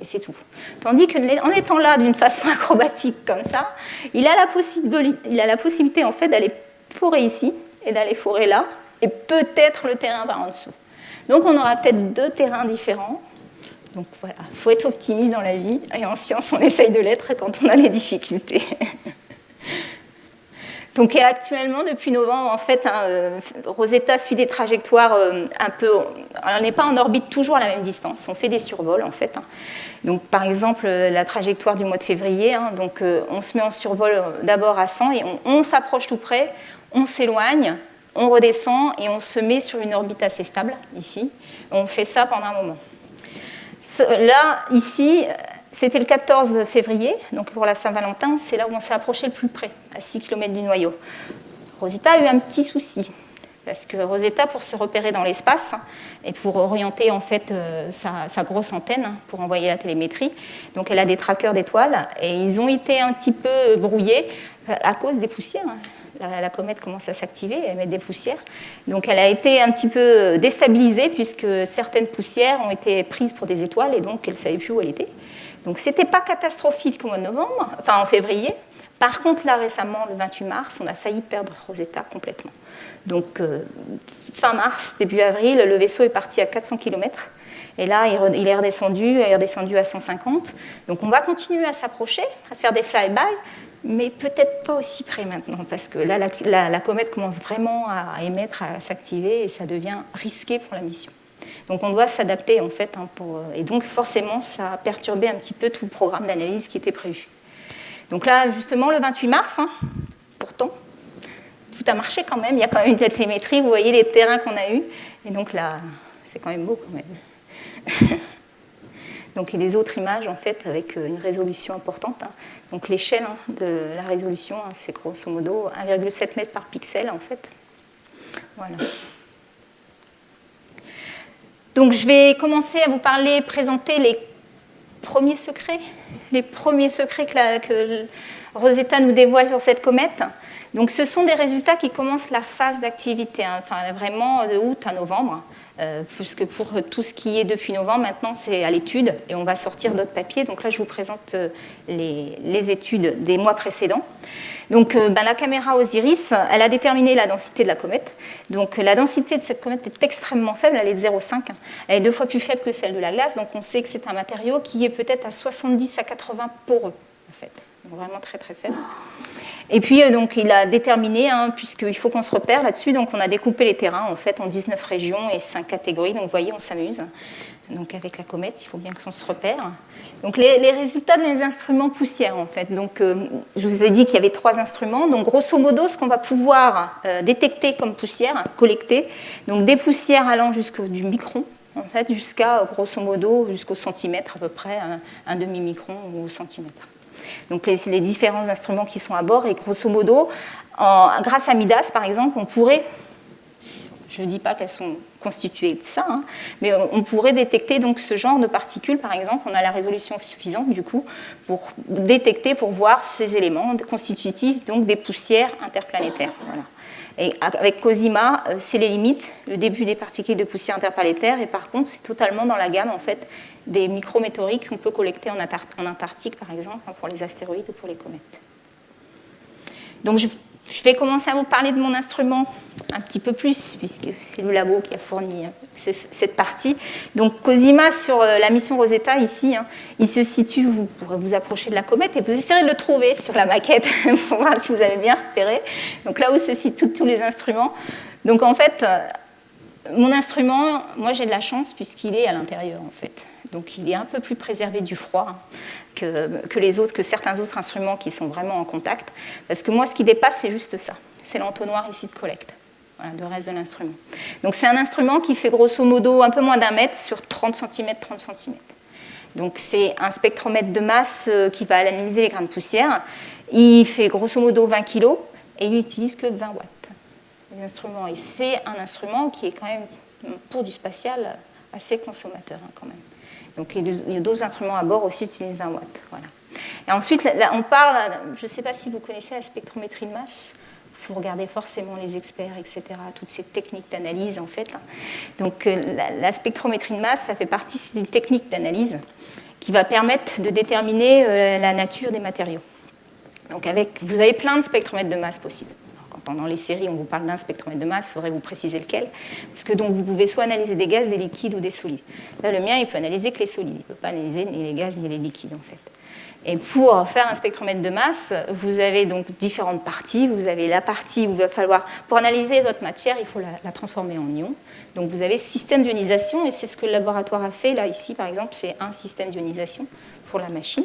A: Et c'est tout. Tandis qu'en étant là d'une façon acrobatique comme ça, il a la possibilité en fait d'aller fourrer ici et d'aller fourrer là, et peut-être le terrain par en dessous. Donc on aura peut-être deux terrains différents. Donc voilà, il faut être optimiste dans la vie, et en science on essaye de l'être quand on a des difficultés. Donc actuellement, depuis novembre, en fait, Rosetta suit des trajectoires un peu... On n'est pas en orbite toujours à la même distance, on fait des survols en fait. Donc par exemple, la trajectoire du mois de février, donc on se met en survol d'abord à 100 et on s'approche tout près, on s'éloigne, on redescend et on se met sur une orbite assez stable, ici. On fait ça pendant un moment. Là, ici... C'était le 14 février, donc pour la Saint-Valentin, c'est là où on s'est approché le plus près, à 6 km du noyau. Rosetta a eu un petit souci, parce que Rosetta, pour se repérer dans l'espace et pour orienter en fait sa grosse antenne pour envoyer la télémétrie, donc elle a des trackers d'étoiles et ils ont été un petit peu brouillés à cause des poussières. La comète commence à s'activer et émettre des poussières. Donc elle a été un petit peu déstabilisée puisque certaines poussières ont été prises pour des étoiles et donc elle ne savait plus où elle était. Donc ce n'était pas catastrophique au mois de novembre, enfin en février. Par contre, là récemment, le 28 mars, on a failli perdre Rosetta complètement. Donc fin mars, début avril, le vaisseau est parti à 400 km. Et là, il est redescendu à 150. Donc on va continuer à s'approcher, à faire des fly-by, mais peut-être pas aussi près maintenant, parce que là, la comète commence vraiment à émettre, à s'activer, et ça devient risqué pour la mission. Donc on doit s'adapter en fait, et donc forcément ça a perturbé un petit peu tout le programme d'analyse qui était prévu. Donc là justement le 28 mars, pourtant tout a marché quand même, il y a quand même une télémétrie, vous voyez les terrains qu'on a eus, et donc là c'est quand même beau quand même. Donc et les autres images en fait avec une résolution importante. Donc l'échelle de la résolution, c'est grosso modo 1,7 mètre par pixel en fait. Voilà. Donc je vais commencer à vous présenter les premiers secrets que Rosetta nous dévoile sur cette comète. Donc ce sont des résultats qui commencent la phase d'activité, enfin vraiment de août à novembre, puisque pour tout ce qui est depuis novembre, maintenant c'est à l'étude et on va sortir d'autres papiers. Donc là je vous présente les études des mois précédents. Donc la caméra Osiris, elle a déterminé la densité de la comète. Donc la densité de cette comète est extrêmement faible, elle est de 0,5. Elle est 2 fois plus faible que celle de la glace, donc on sait que c'est un matériau qui est peut-être à 70 à 80 poreux, en fait. Donc vraiment très très faible. Et puis donc il a déterminé, puisqu'il faut qu'on se repère là-dessus, donc on a découpé les terrains en fait en 19 régions et 5 catégories. Donc vous voyez, on s'amuse. Donc avec la comète, il faut bien qu'on se repère. Donc les résultats des instruments poussières en fait. Donc je vous ai dit qu'il y avait 3 instruments. Donc grosso modo, ce qu'on va pouvoir détecter comme poussière, collecter, donc des poussières allant du micron en fait jusqu'à grosso modo jusqu'au centimètre à peu près, un demi-micron ou au centimètre. Donc les différents instruments qui sont à bord et grosso modo, grâce à Midas par exemple, on pourrait Je ne dis pas qu'elles sont constituées de ça, hein, mais on pourrait détecter donc ce genre de particules, par exemple. On a la résolution suffisante, du coup, pour détecter, pour voir ces éléments constitutifs donc des poussières interplanétaires. Voilà. Et avec COSIMA, c'est les limites, le début des particules de poussière interplanétaire, et par contre, c'est totalement dans la gamme, en fait, des micrométéorites qu'on peut collecter en Antarctique, par exemple, pour les astéroïdes ou pour les comètes. Donc, je vais commencer à vous parler de mon instrument un petit peu plus, puisque c'est le labo qui a fourni cette partie. Donc, COSIMA, sur la mission Rosetta, ici, hein, il se situe, vous pourrez vous approcher de la comète et vous essayerez de le trouver sur la maquette pour voir si vous avez bien repéré. Donc, là où se situent tous les instruments. Donc, en fait, mon instrument, moi, j'ai de la chance puisqu'il est à l'intérieur, en fait. Donc, il est un peu plus préservé du froid que certains autres instruments qui sont vraiment en contact. Parce que moi, ce qui dépasse, c'est juste ça. C'est l'entonnoir ici de collecte. Voilà, le reste de l'instrument. Donc, c'est un instrument qui fait grosso modo un peu moins d'1 mètre sur 30 cm, 30 cm. Donc, c'est un spectromètre de masse qui va analyser les grains de poussière. Il fait grosso modo 20 kg et il n'utilise que 20 watts. L'instrument. Et c'est un instrument qui est quand même, pour du spatial, assez consommateur, hein, quand même. Donc, il y a d'autres instruments à bord aussi qui utilisent 20 watts. Voilà. Et ensuite, là, on parle, je ne sais pas si vous connaissez la spectrométrie de masse. Il faut regarder forcément les experts, etc., toutes ces techniques d'analyse, en fait. Donc, la spectrométrie de masse, ça fait partie d'une technique d'analyse qui va permettre de déterminer la nature des matériaux. Donc, vous avez plein de spectromètres de masse possibles. Quand dans les séries, on vous parle d'un spectromètre de masse, il faudrait vous préciser lequel. Parce que donc, vous pouvez soit analyser des gaz, des liquides ou des solides. Là, le mien, il peut analyser que les solides. Il ne peut pas analyser ni les gaz ni les liquides, en fait. Et pour faire un spectromètre de masse, vous avez donc différentes parties. Vous avez la partie où il va falloir, pour analyser votre matière, il faut la transformer en ions. Donc vous avez système d'ionisation, et c'est ce que le laboratoire a fait. Là, ici, par exemple, c'est un système d'ionisation pour la machine.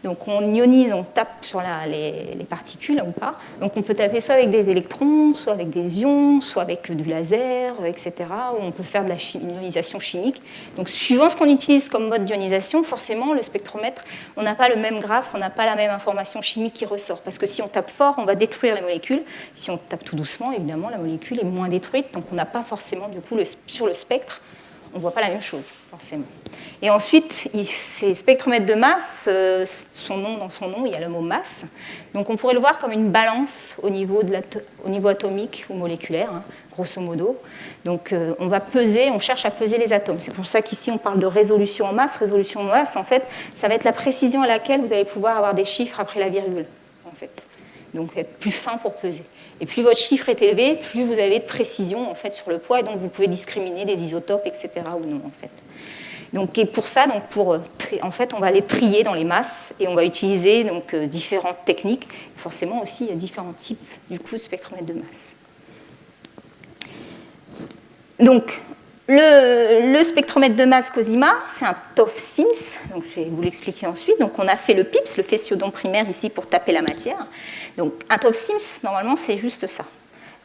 A: Donc on ionise, on tape sur les particules ou pas. Donc on peut taper soit avec des électrons, soit avec des ions, soit avec du laser, etc. Ou on peut faire de l'ionisation chimique. Donc suivant ce qu'on utilise comme mode d'ionisation, forcément le spectromètre, on n'a pas le même graphe, on n'a pas la même information chimique qui ressort. Parce que si on tape fort, on va détruire les molécules. Si on tape tout doucement, évidemment, la molécule est moins détruite. Donc on n'a pas forcément, du coup, sur le spectre, on ne voit pas la même chose, forcément. Et ensuite, ces spectromètres de masse, dans son nom, il y a le mot masse. Donc on pourrait le voir comme une balance au niveau atomique ou moléculaire, hein, grosso modo. Donc on cherche à peser les atomes. C'est pour ça qu'ici on parle de résolution en masse. Résolution en masse, en fait, ça va être la précision à laquelle vous allez pouvoir avoir des chiffres après la virgule, en fait. Donc être plus fin pour peser. Et plus votre chiffre est élevé, plus vous avez de précision, en fait, sur le poids, et donc vous pouvez discriminer des isotopes, etc. ou non, en fait. Donc, et pour ça, en fait, on va les trier dans les masses et on va utiliser donc, différentes techniques. Forcément aussi, il y a différents types du coup, de spectromètres de masse. Donc, le spectromètre de masse COSIMA, c'est un TOF-SIMS. Donc, je vais vous l'expliquer ensuite. Donc, on a fait le PIPS, le faisceau d'ion primaire ici pour taper la matière. Donc, un TOF-SIMS, normalement, c'est juste ça.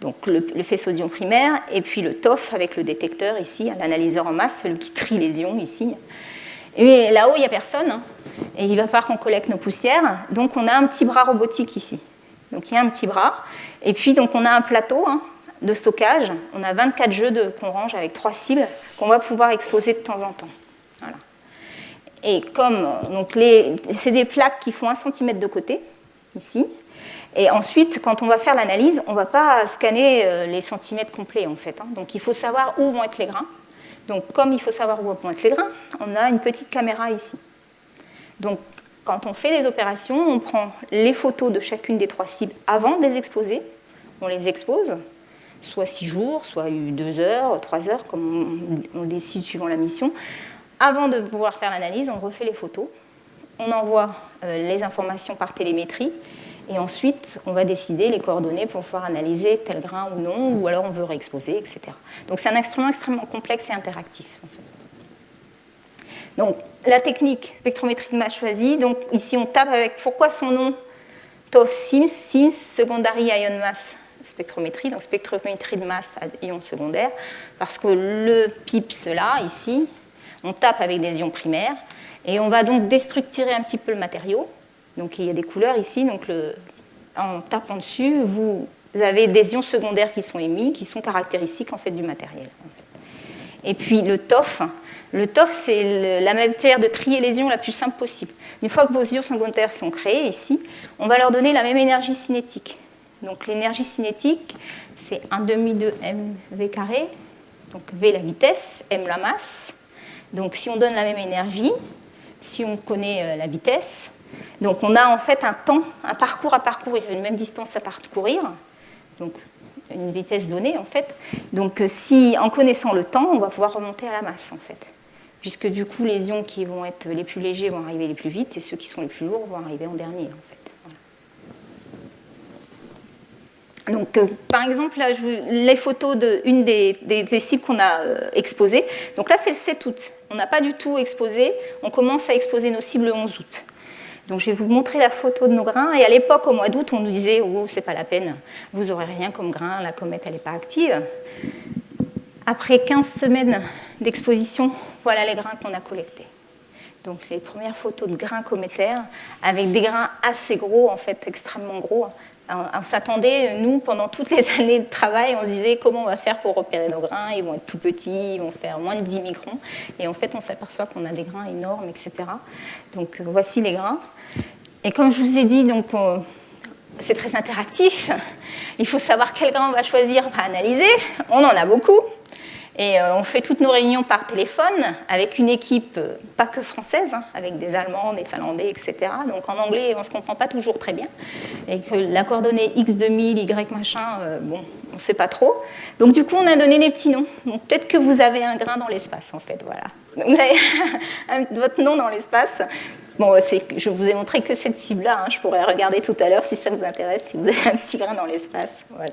A: Donc le faisceau d'ions primaire, et puis le TOF avec le détecteur ici, l'analyseur en masse, celui qui trie les ions ici. Et là-haut, il n'y a personne, hein, et il va falloir qu'on collecte nos poussières. Donc on a un petit bras robotique ici. Donc il y a un petit bras, et puis donc on a un plateau hein, de stockage. On a 24 jeux qu'on range avec 3 cibles qu'on va pouvoir exposer de temps en temps. Voilà. Et c'est des plaques qui font 1 cm de côté, ici. Et ensuite, quand on va faire l'analyse, on ne va pas scanner les centimètres complets, en fait. Hein. Donc, il faut savoir où vont être les grains. Donc, comme il faut savoir où vont être les grains, on a une petite caméra ici. Donc, quand on fait les opérations, on prend les photos de chacune des 3 cibles avant de les exposer. On les expose, soit 6 jours, soit 2 heures, 3 heures, comme on décide suivant la mission. Avant de pouvoir faire l'analyse, on refait les photos. On envoie les informations par télémétrie. Et ensuite, on va décider les coordonnées pour pouvoir analyser tel grain ou non, ou alors on veut réexposer, etc. Donc c'est un instrument extrêmement complexe et interactif. En fait. Donc la technique spectrométrie de masse choisie, donc ici on tape avec, pourquoi son nom TOF-SIMS, SIMS, Secondary Ion Mass Spectrométrie, donc spectrométrie de masse à ions secondaires, parce que le PIPS là, ici, on tape avec des ions primaires, et on va donc déstructurer un petit peu le matériau. Donc il y a des couleurs ici, donc en tapant dessus, vous vous avez des ions secondaires qui sont émis, qui sont caractéristiques en fait, du matériel. En fait. Et puis le TOF, c'est la matière de trier les ions la plus simple possible. Une fois que vos ions secondaires sont créés ici, on va leur donner la même énergie cinétique. Donc l'énergie cinétique, c'est 1 demi de mv carré, donc v la vitesse, m la masse. Donc si on donne la même énergie, si on connaît la vitesse, donc on a en fait un temps, un parcours à parcourir, une même distance à parcourir, donc une vitesse donnée en fait. Donc si en connaissant le temps, on va pouvoir remonter à la masse en fait. Puisque du coup, les ions qui vont être les plus légers vont arriver les plus vite et ceux qui sont les plus lourds vont arriver en dernier, en fait. Voilà. Donc, par exemple, là, les photos d'une des cibles qu'on a exposées. Donc là, c'est le 7 août. On n'a pas du tout exposé. On commence à exposer nos cibles le 11 août. Donc, je vais vous montrer la photo de nos grains. Et à l'époque, au mois d'août, on nous disait « Oh, c'est pas la peine, vous n'aurez rien comme grain, la comète, elle n'est pas active ». Après 15 semaines d'exposition, voilà les grains qu'on a collectés. Donc les premières photos de grains cométaires, avec des grains assez gros, en fait, extrêmement gros. On s'attendait, nous, pendant toutes les années de travail, on se disait comment on va faire pour repérer nos grains, ils vont être tout petits, ils vont faire moins de 10 microns. Et en fait, on s'aperçoit qu'on a des grains énormes, etc. Donc voici les grains. Et comme je vous ai dit, donc, c'est très interactif. Il faut savoir quel grain on va choisir à analyser. On en a beaucoup. Et on fait toutes nos réunions par téléphone avec une équipe, pas que française, hein, avec des Allemands, des Finlandais, etc. Donc en anglais, on ne se comprend pas toujours très bien. Et que la coordonnée X2000, Y machin, bon, on ne sait pas trop. Donc du coup, on a donné des petits noms. Donc peut-être que vous avez un grain dans l'espace, en fait, voilà. Donc, vous avez votre nom dans l'espace. Bon, je vous ai montré que cette cible-là. Hein, je pourrais regarder tout à l'heure si ça vous intéresse, si vous avez un petit grain dans l'espace. Voilà.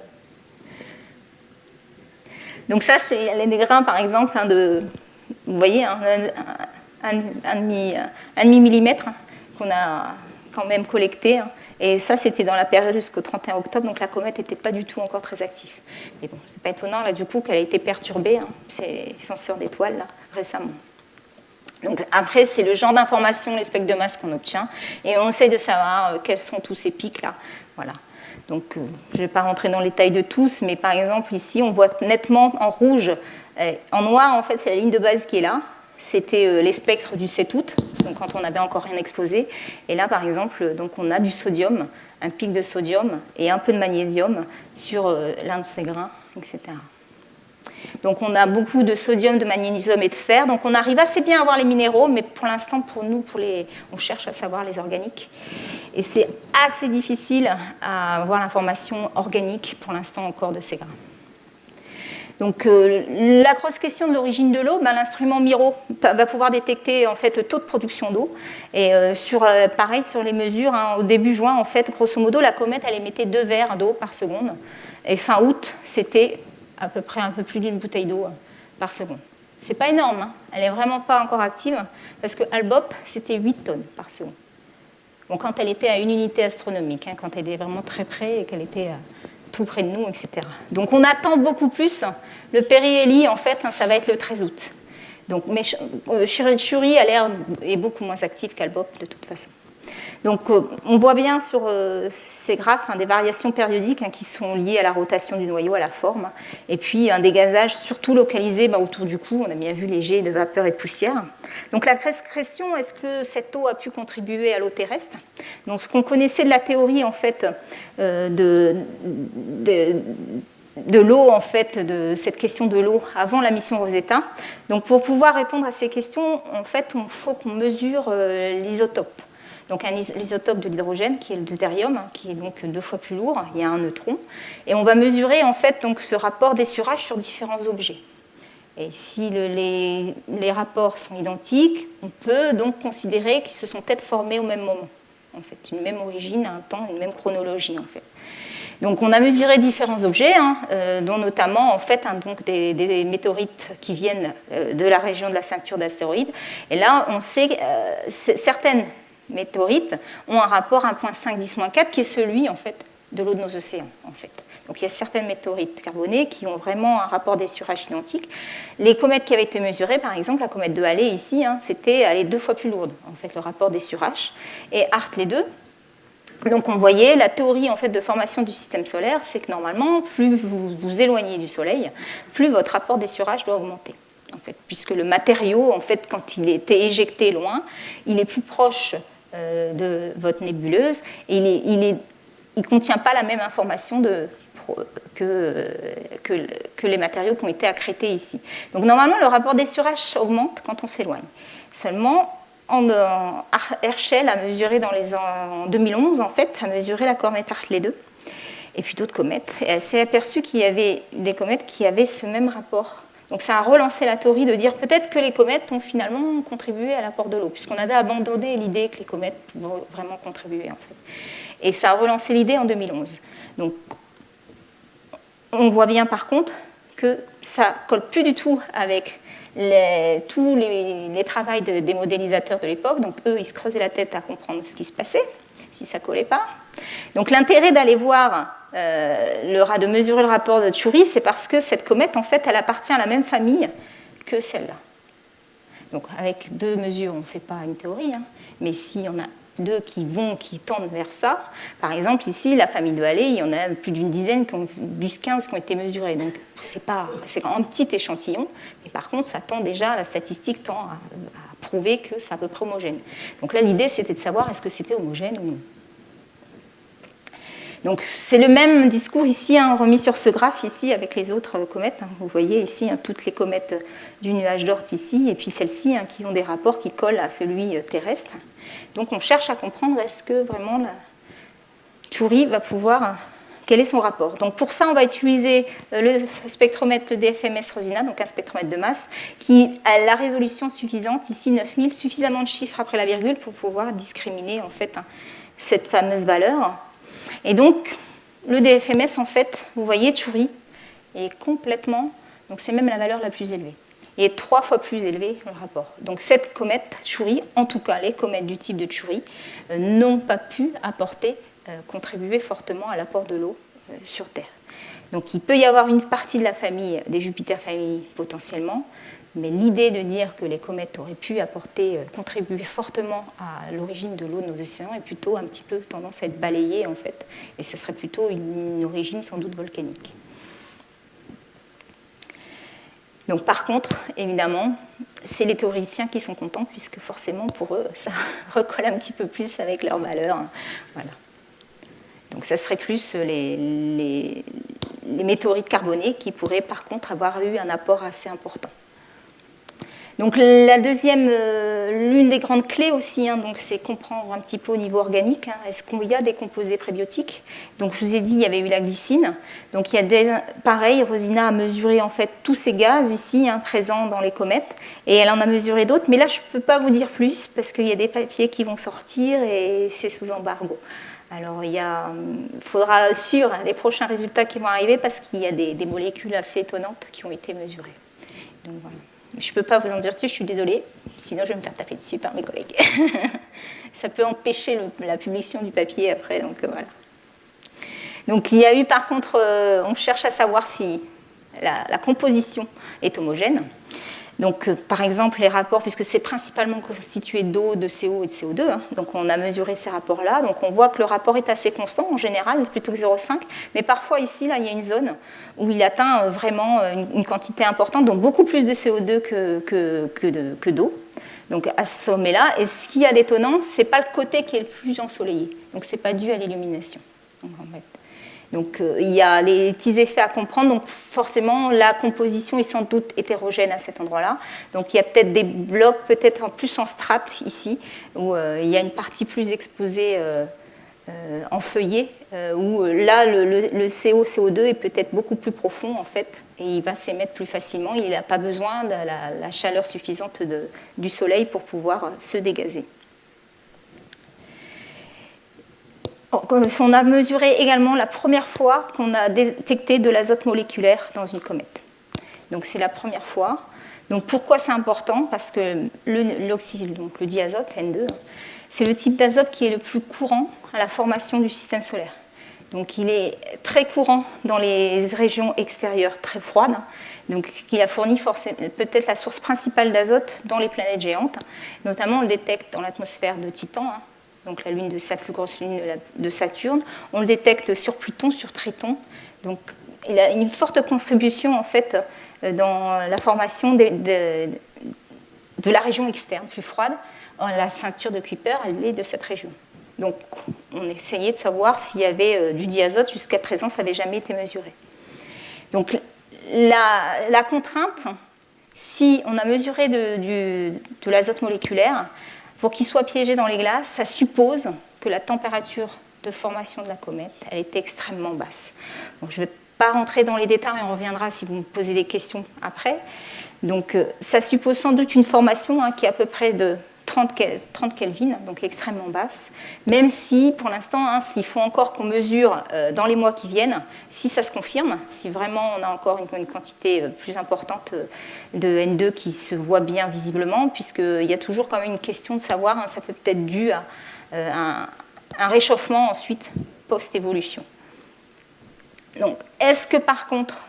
A: Donc ça, c'est des grains, par exemple, vous voyez, un demi-millimètre qu'on a quand même collecté. Hein, et ça, c'était dans la période jusqu'au 31 octobre, donc la comète n'était pas du tout encore très active. Mais bon, c'est pas étonnant, là, du coup, qu'elle a été perturbée, hein, ces senseurs d'étoiles, là, récemment. Donc après, c'est le genre d'information, les spectres de masse qu'on obtient, et on essaye de savoir quels sont tous ces pics-là. Voilà. Donc, je ne vais pas rentrer dans les détails de tous, mais par exemple, ici, on voit nettement en rouge, en noir, en fait, c'est la ligne de base qui est là. C'était les spectres du 7 août, donc quand on n'avait encore rien exposé. Et là, par exemple, donc on a du sodium, un pic de sodium et un peu de magnésium sur l'un de ces grains, etc. Donc, on a beaucoup de sodium, de magnésium et de fer. Donc, on arrive assez bien à voir les minéraux, mais pour l'instant, pour nous, on cherche à savoir les organiques. Et c'est assez difficile à avoir l'information organique, pour l'instant encore, de ces grains. Donc, la grosse question de l'origine de l'eau, l'instrument MIRO va pouvoir détecter en fait, le taux de production d'eau. Et pareil, sur les mesures, hein, au début juin, en fait, grosso modo, la comète, elle émettait 2 verres d'eau par seconde. Et fin août, c'était à peu près un peu plus d'une bouteille d'eau par seconde. C'est pas énorme, hein. Elle n'est vraiment pas encore active, parce que Albop, c'était 8 tonnes par seconde. Bon, quand elle était à une unité astronomique, hein, quand elle était vraiment très près et qu'elle était tout près de nous, etc. Donc on attend beaucoup plus. Le périhélie, en fait, hein, ça va être le 13 août. Donc, mais Churi est beaucoup moins active qu'Albop, de toute façon. Donc, on voit bien sur ces graphes des variations périodiques qui sont liées à la rotation du noyau, à la forme, et puis un dégazage surtout localisé autour du cou. On a bien vu les jets de vapeur et de poussière. Donc, la question, est-ce que cette eau a pu contribuer à l'eau terrestre? Donc, ce qu'on connaissait de la théorie, en fait, de l'eau, en fait, de cette question de l'eau avant la mission Rosetta. Donc, pour pouvoir répondre à ces questions, en fait, il faut qu'on mesure l'isotope. Donc l'isotope de l'hydrogène, qui est le deutérium, qui est donc 2 fois plus lourd, il y a un neutron. Et on va mesurer en fait donc, ce rapport d'essurage sur différents objets. Et si les rapports sont identiques, on peut donc considérer qu'ils se sont peut-être formés au même moment. En fait, une même origine, un temps, une même chronologie en fait. Donc on a mesuré différents objets, dont notamment en fait, donc des météorites qui viennent de la région de la ceinture d'astéroïdes. Et là, on sait certaines météorites ont un rapport 1,5 10-4 qui est celui en fait, de l'eau de nos océans. En fait. Donc il y a certaines météorites carbonées qui ont vraiment un rapport d'essurage identique. Les comètes qui avaient été mesurées, par exemple, la comète de Halley ici, c'était 2 fois plus lourde, en fait, le rapport d'essurage. Et Hartley 2, Donc on voyait la théorie en fait, de formation du système solaire, c'est que normalement, plus vous vous éloignez du Soleil, plus votre rapport d'essurage doit augmenter. En fait, puisque le matériau, en fait, quand il était éjecté loin, il est plus proche de votre nébuleuse et il ne contient pas la même information que les matériaux qui ont été accrétés ici. Donc normalement, le rapport d'essurage augmente quand on s'éloigne. Seulement, Herschel a mesuré en 2011, en fait, a mesuré la comète Hartley 2 et puis d'autres comètes. Et elle s'est aperçue qu'il y avait des comètes qui avaient ce même rapport. Donc ça a relancé la théorie de dire peut-être que les comètes ont finalement contribué à l'apport de l'eau, puisqu'on avait abandonné l'idée que les comètes pouvaient vraiment contribuer, en fait. Et ça a relancé l'idée en 2011. Donc on voit bien par contre que ça ne colle plus du tout avec tous les travaux des modélisateurs de l'époque. Donc eux, ils se creusaient la tête à comprendre ce qui se passait, si ça ne collait pas. Donc l'intérêt d'aller voir, de mesurer le rapport de Chury, c'est parce que cette comète, en fait, elle appartient à la même famille que celle-là. Donc avec deux mesures, on ne fait pas une théorie, hein, mais s'il y en a deux qui tendent vers ça, par exemple ici, la famille de Halley, il y en a plus d'une dizaine, 10-15 qui ont été mesurés. Donc c'est un petit échantillon, mais par contre, la statistique tend à prouver que c'est à peu près homogène. Donc là, l'idée, c'était de savoir est-ce que c'était homogène ou non. Donc c'est le même discours ici, hein, remis sur ce graphe ici avec les autres comètes. Hein. Vous voyez ici hein, toutes les comètes du nuage d'Oort ici, et puis celles-ci hein, qui ont des rapports qui collent à celui terrestre. Donc on cherche à comprendre est-ce que vraiment la Chury va pouvoir... Quel est son rapport? Donc pour ça, on va utiliser le spectromètre, le DFMS Rosina, donc un spectromètre de masse, qui a la résolution suffisante, ici 9000, suffisamment de chiffres après la virgule pour pouvoir discriminer en fait hein, cette fameuse valeur. Et donc, le DFMS, en fait, vous voyez, Chury est complètement... Donc c'est même la valeur la plus élevée. Il est 3 fois plus élevé le rapport. Donc cette comète Chury, en tout cas les comètes du type de Chury, n'ont pas pu contribuer fortement à l'apport de l'eau sur Terre. Donc il peut y avoir une partie de la famille, des Jupiter-familles potentiellement, mais l'idée de dire que les comètes auraient pu contribuer fortement à l'origine de l'eau de nos océans est plutôt un petit peu tendance à être balayée en fait, et ce serait plutôt une origine sans doute volcanique. Donc par contre, évidemment, c'est les théoriciens qui sont contents, puisque forcément pour eux, ça recolle un petit peu plus avec leurs valeurs. Voilà. Donc ça serait plus les météorites carbonées qui pourraient par contre avoir eu un apport assez important. Donc la deuxième, l'une des grandes clés aussi, hein, donc c'est comprendre un petit peu au niveau organique, hein, est-ce qu'il y a des composés prébiotiques? Donc je vous ai dit, il y avait eu la glycine. Donc il y a pareil, Rosina a mesuré en fait tous ces gaz ici hein, présents dans les comètes, et elle en a mesuré d'autres, mais là je ne peux pas vous dire plus parce qu'il y a des papiers qui vont sortir et c'est sous embargo. Alors il faudra suivre les prochains résultats qui vont arriver parce qu'il y a des molécules assez étonnantes qui ont été mesurées. Donc voilà. Je ne peux pas vous en dire plus, je suis désolée, sinon je vais me faire taper dessus par mes collègues. Ça peut empêcher la publication du papier après, donc voilà. Donc il y a eu par contre, on cherche à savoir si la composition est homogène. Donc par exemple les rapports, puisque c'est principalement constitué d'eau, de CO et de CO2, hein, donc on a mesuré ces rapports-là, donc on voit que le rapport est assez constant en général, plutôt que 0,5, mais parfois ici, là, il y a une zone où il atteint vraiment une quantité importante, donc beaucoup plus de CO2 que d'eau. Donc à ce sommet-là, et ce qu'il y a d'étonnant, ce n'est pas le côté qui est le plus ensoleillé, donc ce n'est pas dû à l'illumination. Donc il y a des petits effets à comprendre, donc forcément la composition est sans doute hétérogène à cet endroit-là. Donc il y a peut-être des blocs, peut-être plus en strates ici, où il y a une partie plus exposée en feuillet, où là le CO2 est peut-être beaucoup plus profond en fait, et il va s'émettre plus facilement, il n'a pas besoin de la chaleur suffisante du soleil pour pouvoir se dégazer. On a mesuré également la première fois qu'on a détecté de l'azote moléculaire dans une comète. Donc c'est la première fois. Donc pourquoi c'est important? Parce que le diazote, N2, c'est le type d'azote qui est le plus courant à la formation du système solaire. Donc il est très courant dans les régions extérieures très froides, donc qui a fourni peut-être la source principale d'azote dans les planètes géantes. Notamment on le détecte dans l'atmosphère de Titan, hein. donc la lune de sa plus grosse lune de Saturne. On le détecte sur Pluton, sur Triton. Donc il a une forte contribution en fait dans la formation de la région externe plus froide. La ceinture de Kuiper, elle est de cette région. Donc on essayait de savoir s'il y avait du diazote. Jusqu'à présent, ça n'avait jamais été mesuré. Donc la contrainte, si on a mesuré de l'azote moléculaire, pour qu'il soit piégé dans les glaces, ça suppose que la température de formation de la comète, elle était extrêmement basse. Donc, je ne vais pas rentrer dans les détails, on reviendra si vous me posez des questions après. Donc ça suppose sans doute une formation qui est à peu près de 30 Kelvin, donc extrêmement basse, même si pour l'instant, s'il faut encore qu'on mesure dans les mois qui viennent, si ça se confirme, si vraiment on a encore une quantité plus importante de N2 qui se voit bien visiblement, puisqu'il y a toujours quand même une question de savoir, ça peut être dû à un réchauffement ensuite post-évolution. Donc, est-ce que par contre,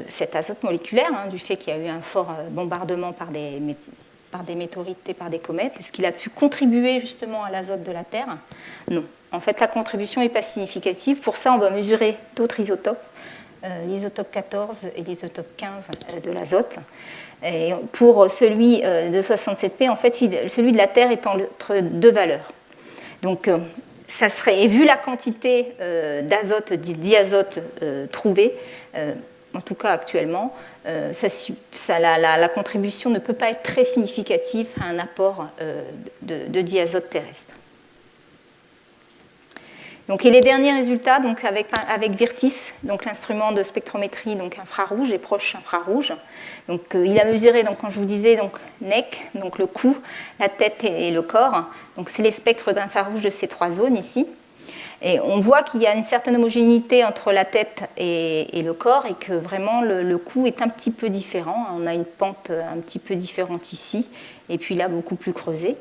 A: cet azote moléculaire, du fait qu'il y a eu un fort bombardement par des météorites et par des comètes, est-ce qu'il a pu contribuer justement à l'azote de la Terre? Non. En fait, la contribution n'est pas significative. Pour ça, on va mesurer d'autres isotopes, l'isotope 14 et l'isotope 15 de l'azote. Et pour celui de 67P, en fait, celui de la Terre est entre deux valeurs. Donc, ça serait, et vu la quantité d'azote, diazote trouvée, en tout cas actuellement, la contribution ne peut pas être très significative à un apport de diazote terrestre. Donc, et les derniers résultats, donc avec Virtis, donc l'instrument de spectrométrie donc infrarouge et proche infrarouge. Donc, il a mesuré, donc, quand je vous disais, donc, NEC, donc le cou, la tête et le corps. Donc, c'est les spectres d'infrarouge de ces trois zones ici. Et on voit qu'il y a une certaine homogénéité entre la tête et le corps et que vraiment le cou est un petit peu différent. On a une pente un petit peu différente ici et puis là beaucoup plus creusée.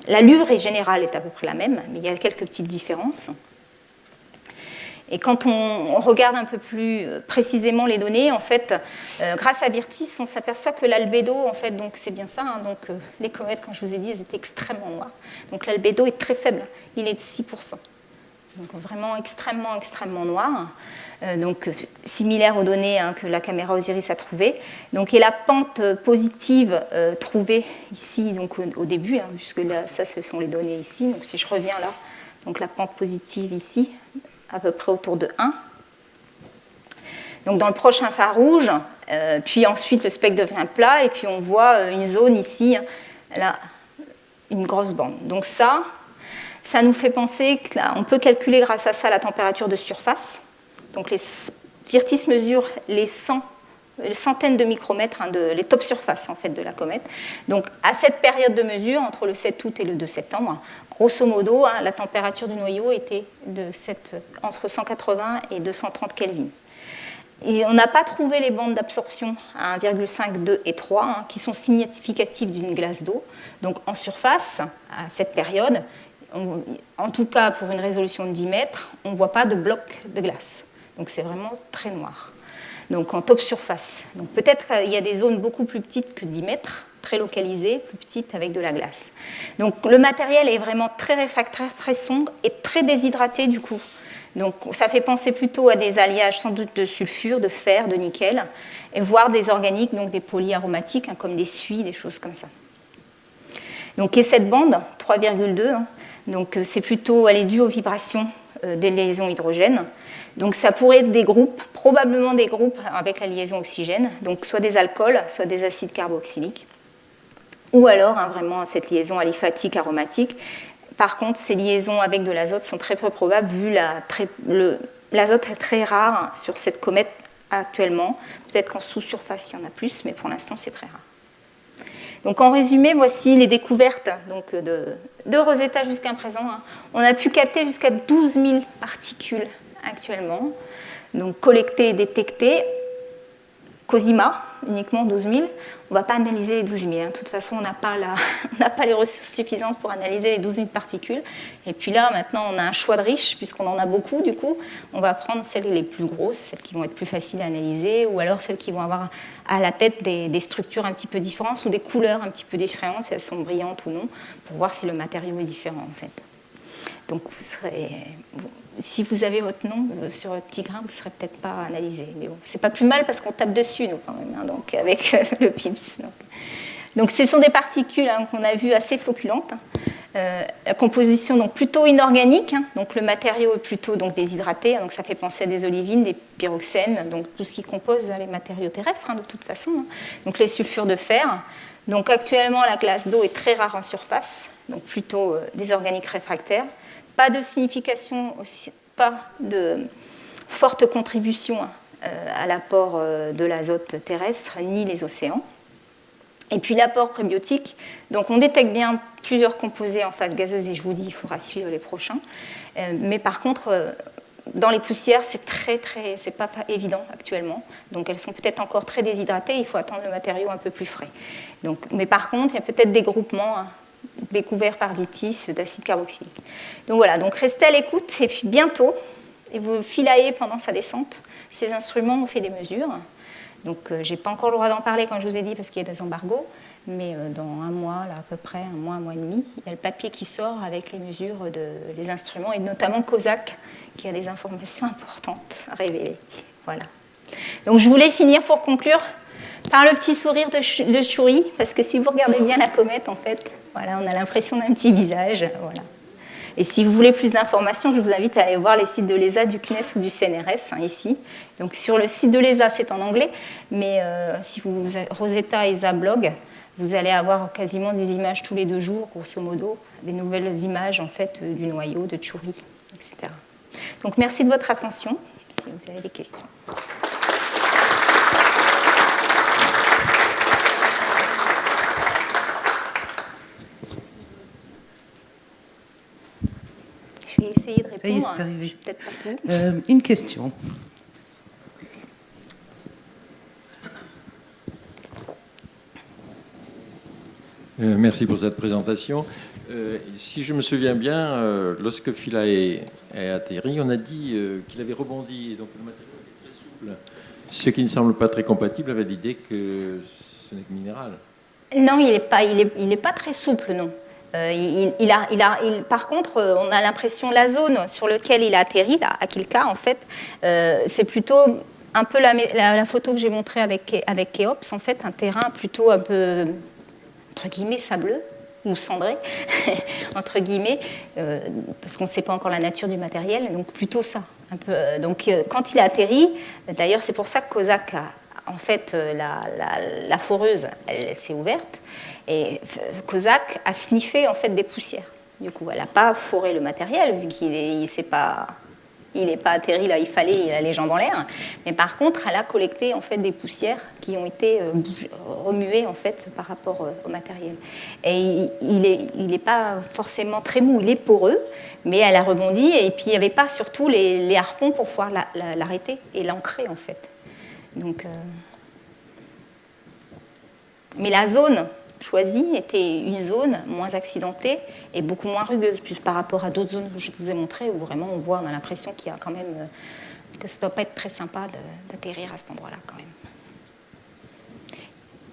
A: L'allure générale est à peu près la même, mais il y a quelques petites différences. Et quand on regarde un peu plus précisément les données, en fait, grâce à Virtis, on s'aperçoit que l'albédo, en fait, donc c'est bien ça, les comètes, comme je vous ai dit, elles étaient extrêmement noires. Donc l'albédo est très faible, il est de 6%. Donc vraiment extrêmement, extrêmement noir. Donc similaire aux données que la caméra Osiris a trouvées. Donc, et la pente positive trouvée ici donc, au début, puisque là, ça, ce sont les données ici. Donc si je reviens là, donc la pente positive ici, à peu près autour de 1. Donc dans le proche infrarouge, puis ensuite le spectre devient plat, et puis on voit une zone ici, là, une grosse bande. Donc ça nous fait penser qu'on peut calculer grâce à ça la température de surface. Donc Virtis mesure les centaines de micromètres, les top surfaces en fait, de la comète. Donc à cette période de mesure, entre le 7 août et le 2 septembre, grosso modo, la température du noyau était entre 180 et 230 Kelvin. Et on n'a pas trouvé les bandes d'absorption à 1,5, 2 et 3 qui sont significatives d'une glace d'eau. Donc en surface, à cette période, en tout cas pour une résolution de 10 mètres, on ne voit pas de bloc de glace. Donc c'est vraiment très noir. Donc en top surface. Donc peut-être qu'il y a des zones beaucoup plus petites que 10 mètres, très localisées, plus petites avec de la glace. Donc le matériel est vraiment très réfractaire, très sombre et très déshydraté du coup. Donc ça fait penser plutôt à des alliages sans doute de sulfure, de fer, de nickel, et voire des organiques, donc des polyaromatiques, comme des suies, des choses comme ça. Donc et cette bande, 3,2, donc c'est plutôt, elle est due aux vibrations des liaisons hydrogènes. Donc ça pourrait être des groupes, probablement des groupes avec la liaison oxygène, donc soit des alcools, soit des acides carboxyliques, ou alors vraiment cette liaison aliphatique aromatique. Par contre, ces liaisons avec de l'azote sont très peu probables vu l'azote est très rare sur cette comète actuellement. Peut-être qu'en sous-surface, il y en a plus, mais pour l'instant, c'est très rare. Donc en résumé, voici les découvertes donc, de Rosetta jusqu'à présent. On a pu capter jusqu'à 12 000 particules actuellement, donc collectées et détectées COSIMA, uniquement 12 000. On ne va pas analyser les 12 000. De toute façon, on n'a pas les ressources suffisantes pour analyser les 12 000 particules. Et puis là, maintenant, on a un choix de riches, puisqu'on en a beaucoup, du coup. On va prendre celles les plus grosses, celles qui vont être plus faciles à analyser, ou alors celles qui vont avoir à la tête des structures un petit peu différentes, ou des couleurs un petit peu différentes, si elles sont brillantes ou non, pour voir si le matériau est différent, en fait. Donc, si vous avez votre nom sur le petit grain, vous ne serez peut-être pas analysé. Mais bon, c'est pas plus mal parce qu'on tape dessus, nous, quand même, hein, donc, avec le PIMS. Donc, ce sont des particules qu'on a vues assez flocculantes. La composition, donc, plutôt inorganique. Donc, le matériau est plutôt donc, déshydraté. Donc, ça fait penser à des olivines, des pyroxènes, donc tout ce qui compose les matériaux terrestres, de toute façon. Donc, les sulfures de fer. Donc, actuellement, la glace d'eau est très rare en surface, donc plutôt des organiques réfractaires. Pas de signification, pas de forte contribution à l'apport de l'azote terrestre, ni les océans. Et puis l'apport prébiotique, donc on détecte bien plusieurs composés en phase gazeuse, et je vous dis, il faudra suivre les prochains. Mais par contre, dans les poussières, c'est pas évident actuellement. Donc elles sont peut-être encore très déshydratées, il faut attendre le matériau un peu plus frais. Donc, mais par contre, il y a peut-être des groupements découvert par Vitis d'acide carboxylique. Donc voilà, donc restez à l'écoute et puis bientôt, et vous filaillez pendant sa descente, ces instruments ont fait des mesures. Donc je n'ai pas encore le droit d'en parler quand je vous ai dit parce qu'il y a des embargos, mais dans un mois, là, à peu près un mois et demi, il y a le papier qui sort avec les mesures des instruments et notamment COSAC qui a des informations importantes à révéler. Voilà. Donc je voulais finir pour conclure par le petit sourire de Chury, parce que si vous regardez bien la comète, en fait, voilà, on a l'impression d'un petit visage. Voilà. Et si vous voulez plus d'informations, je vous invite à aller voir les sites de l'ESA, du CNES ou du CNRS, ici. Donc sur le site de l'ESA, c'est en anglais, mais si vous avez Rosetta ESA blog, vous allez avoir quasiment des images tous les 2 jours, grosso modo, des nouvelles images en fait du noyau, de Chury, etc. Donc merci de votre attention, si vous avez des questions. Je vais essayer de répondre.
B: Ça y est, c'est arrivé.
A: Peut-être pas tout.
B: Une question.
C: Merci pour cette présentation. Si je me souviens bien, lorsque Philae est atterri, on a dit qu'il avait rebondi, et donc le matériau était très souple, ce qui ne semble pas très compatible avec l'idée que ce n'est que minéral.
A: Non, il n'est pas très souple, non. Par contre, on a l'impression la zone sur laquelle il a atterri, là, à Kilka, en fait, c'est plutôt un peu la photo que j'ai montrée avec Kéops, en fait, un terrain plutôt un peu, entre guillemets, sableux ou cendré, entre guillemets, parce qu'on ne sait pas encore la nature du matériel, donc plutôt ça. Un peu, donc quand il a atterri, d'ailleurs c'est pour ça que COSAC a, en fait, la foreuse, elle s'est ouverte, et COSAC a sniffé en fait des poussières. Du coup, elle n'a pas foré le matériel, vu qu'il n'est pas atterri là, il a les jambes en l'air. Mais par contre, elle a collecté en fait des poussières qui ont été remuées en fait par rapport au matériel. Et il n'est pas forcément très mou, il est poreux, mais elle a rebondi. Et puis il n'y avait pas surtout les harpons pour pouvoir l'arrêter et l'ancrer en fait. Donc, mais la zone choisie était une zone moins accidentée et beaucoup moins rugueuse, plus par rapport à d'autres zones que je vous ai montrées, où vraiment on a l'impression qu'il y a quand même, que ça ne doit pas être très sympa d'atterrir à cet endroit-là quand même.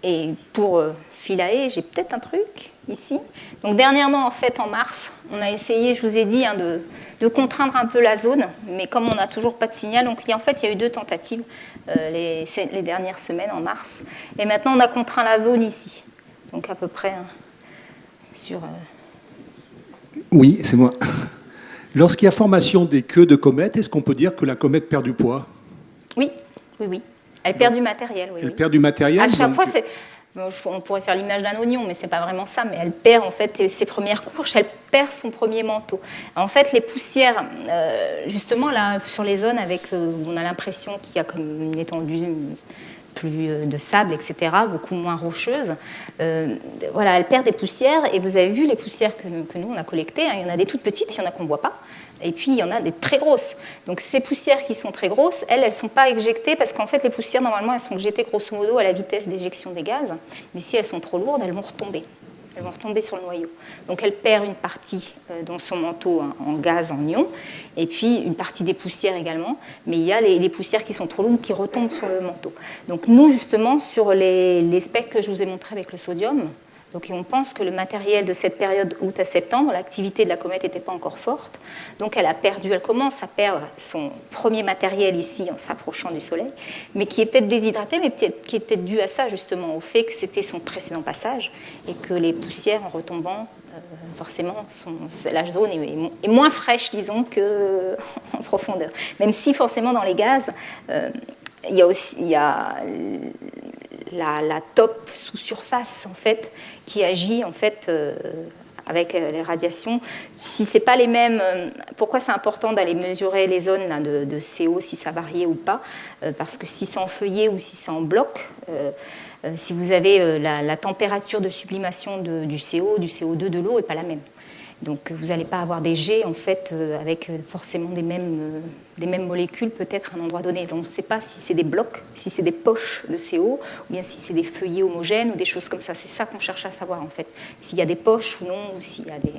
A: Et pour Philae, j'ai peut-être un truc ici. Donc dernièrement, en fait, en mars, on a essayé, je vous ai dit, de contraindre un peu la zone, mais comme on n'a toujours pas de signal, donc en fait, il y a eu 2 tentatives les dernières semaines, en mars. Et maintenant, on a contraint la zone ici. Donc à peu près sur...
D: Oui, c'est moi. Lorsqu'il y a formation des queues de comètes, est-ce qu'on peut dire que la comète perd du poids ?
A: Oui. Elle perd du matériel. Oui,
D: elle perd du matériel.
A: À chaque fois, on pourrait faire l'image d'un oignon, mais c'est pas vraiment ça. Mais elle perd en fait ses premières couches, elle perd son premier manteau. En fait, les poussières, justement là sur les zones avec, on a l'impression qu'il y a comme une étendue plus de sable, etc., beaucoup moins rocheuse. Voilà, elle perd des poussières, et vous avez vu les poussières que nous, on a collectées, hein, il y en a des toutes petites, il y en a qu'on ne voit pas, Et puis, il y en a des très grosses. Donc, ces poussières qui sont très grosses, elles ne sont pas éjectées parce qu'en fait, les poussières, normalement, elles sont jetées grosso modo à la vitesse d'éjection des gaz. Mais si elles sont trop lourdes, elles vont retomber. Elles vont retomber sur le noyau. Donc, elle perd une partie dans son manteau en gaz, en ion, et puis une partie des poussières également. Mais il y a les poussières qui sont trop lourdes qui retombent sur le manteau. Donc, nous, justement, sur les specs que je vous ai montrés avec le sodium, donc, on pense que le matériel de cette période août à septembre, l'activité de la comète n'était pas encore forte. Donc, elle commence à perdre son premier matériel ici en s'approchant du Soleil, mais qui est peut-être déshydraté, mais qui est peut-être dû à ça, justement, au fait que c'était son précédent passage et que les poussières, en retombant, forcément, la zone est moins fraîche, disons, qu'en profondeur. Même si, forcément, dans les gaz, il y a la top sous surface, en fait, qui agit, en fait, avec les radiations. Si c'est pas les mêmes, pourquoi c'est important d'aller mesurer les zones là, de CO, si ça variait ou pas, parce que si c'est en feuillet ou si c'est en bloc, si vous avez la température de sublimation du CO, du CO2 de l'eau n'est pas la même. Donc vous n'allez pas avoir des jets en fait avec forcément des mêmes molécules peut-être à un endroit donné. Donc on ne sait pas si c'est des blocs, si c'est des poches de CO, ou bien si c'est des feuillets homogènes ou des choses comme ça. C'est ça qu'on cherche à savoir en fait. S'il y a des poches ou non, ou s'il y a des...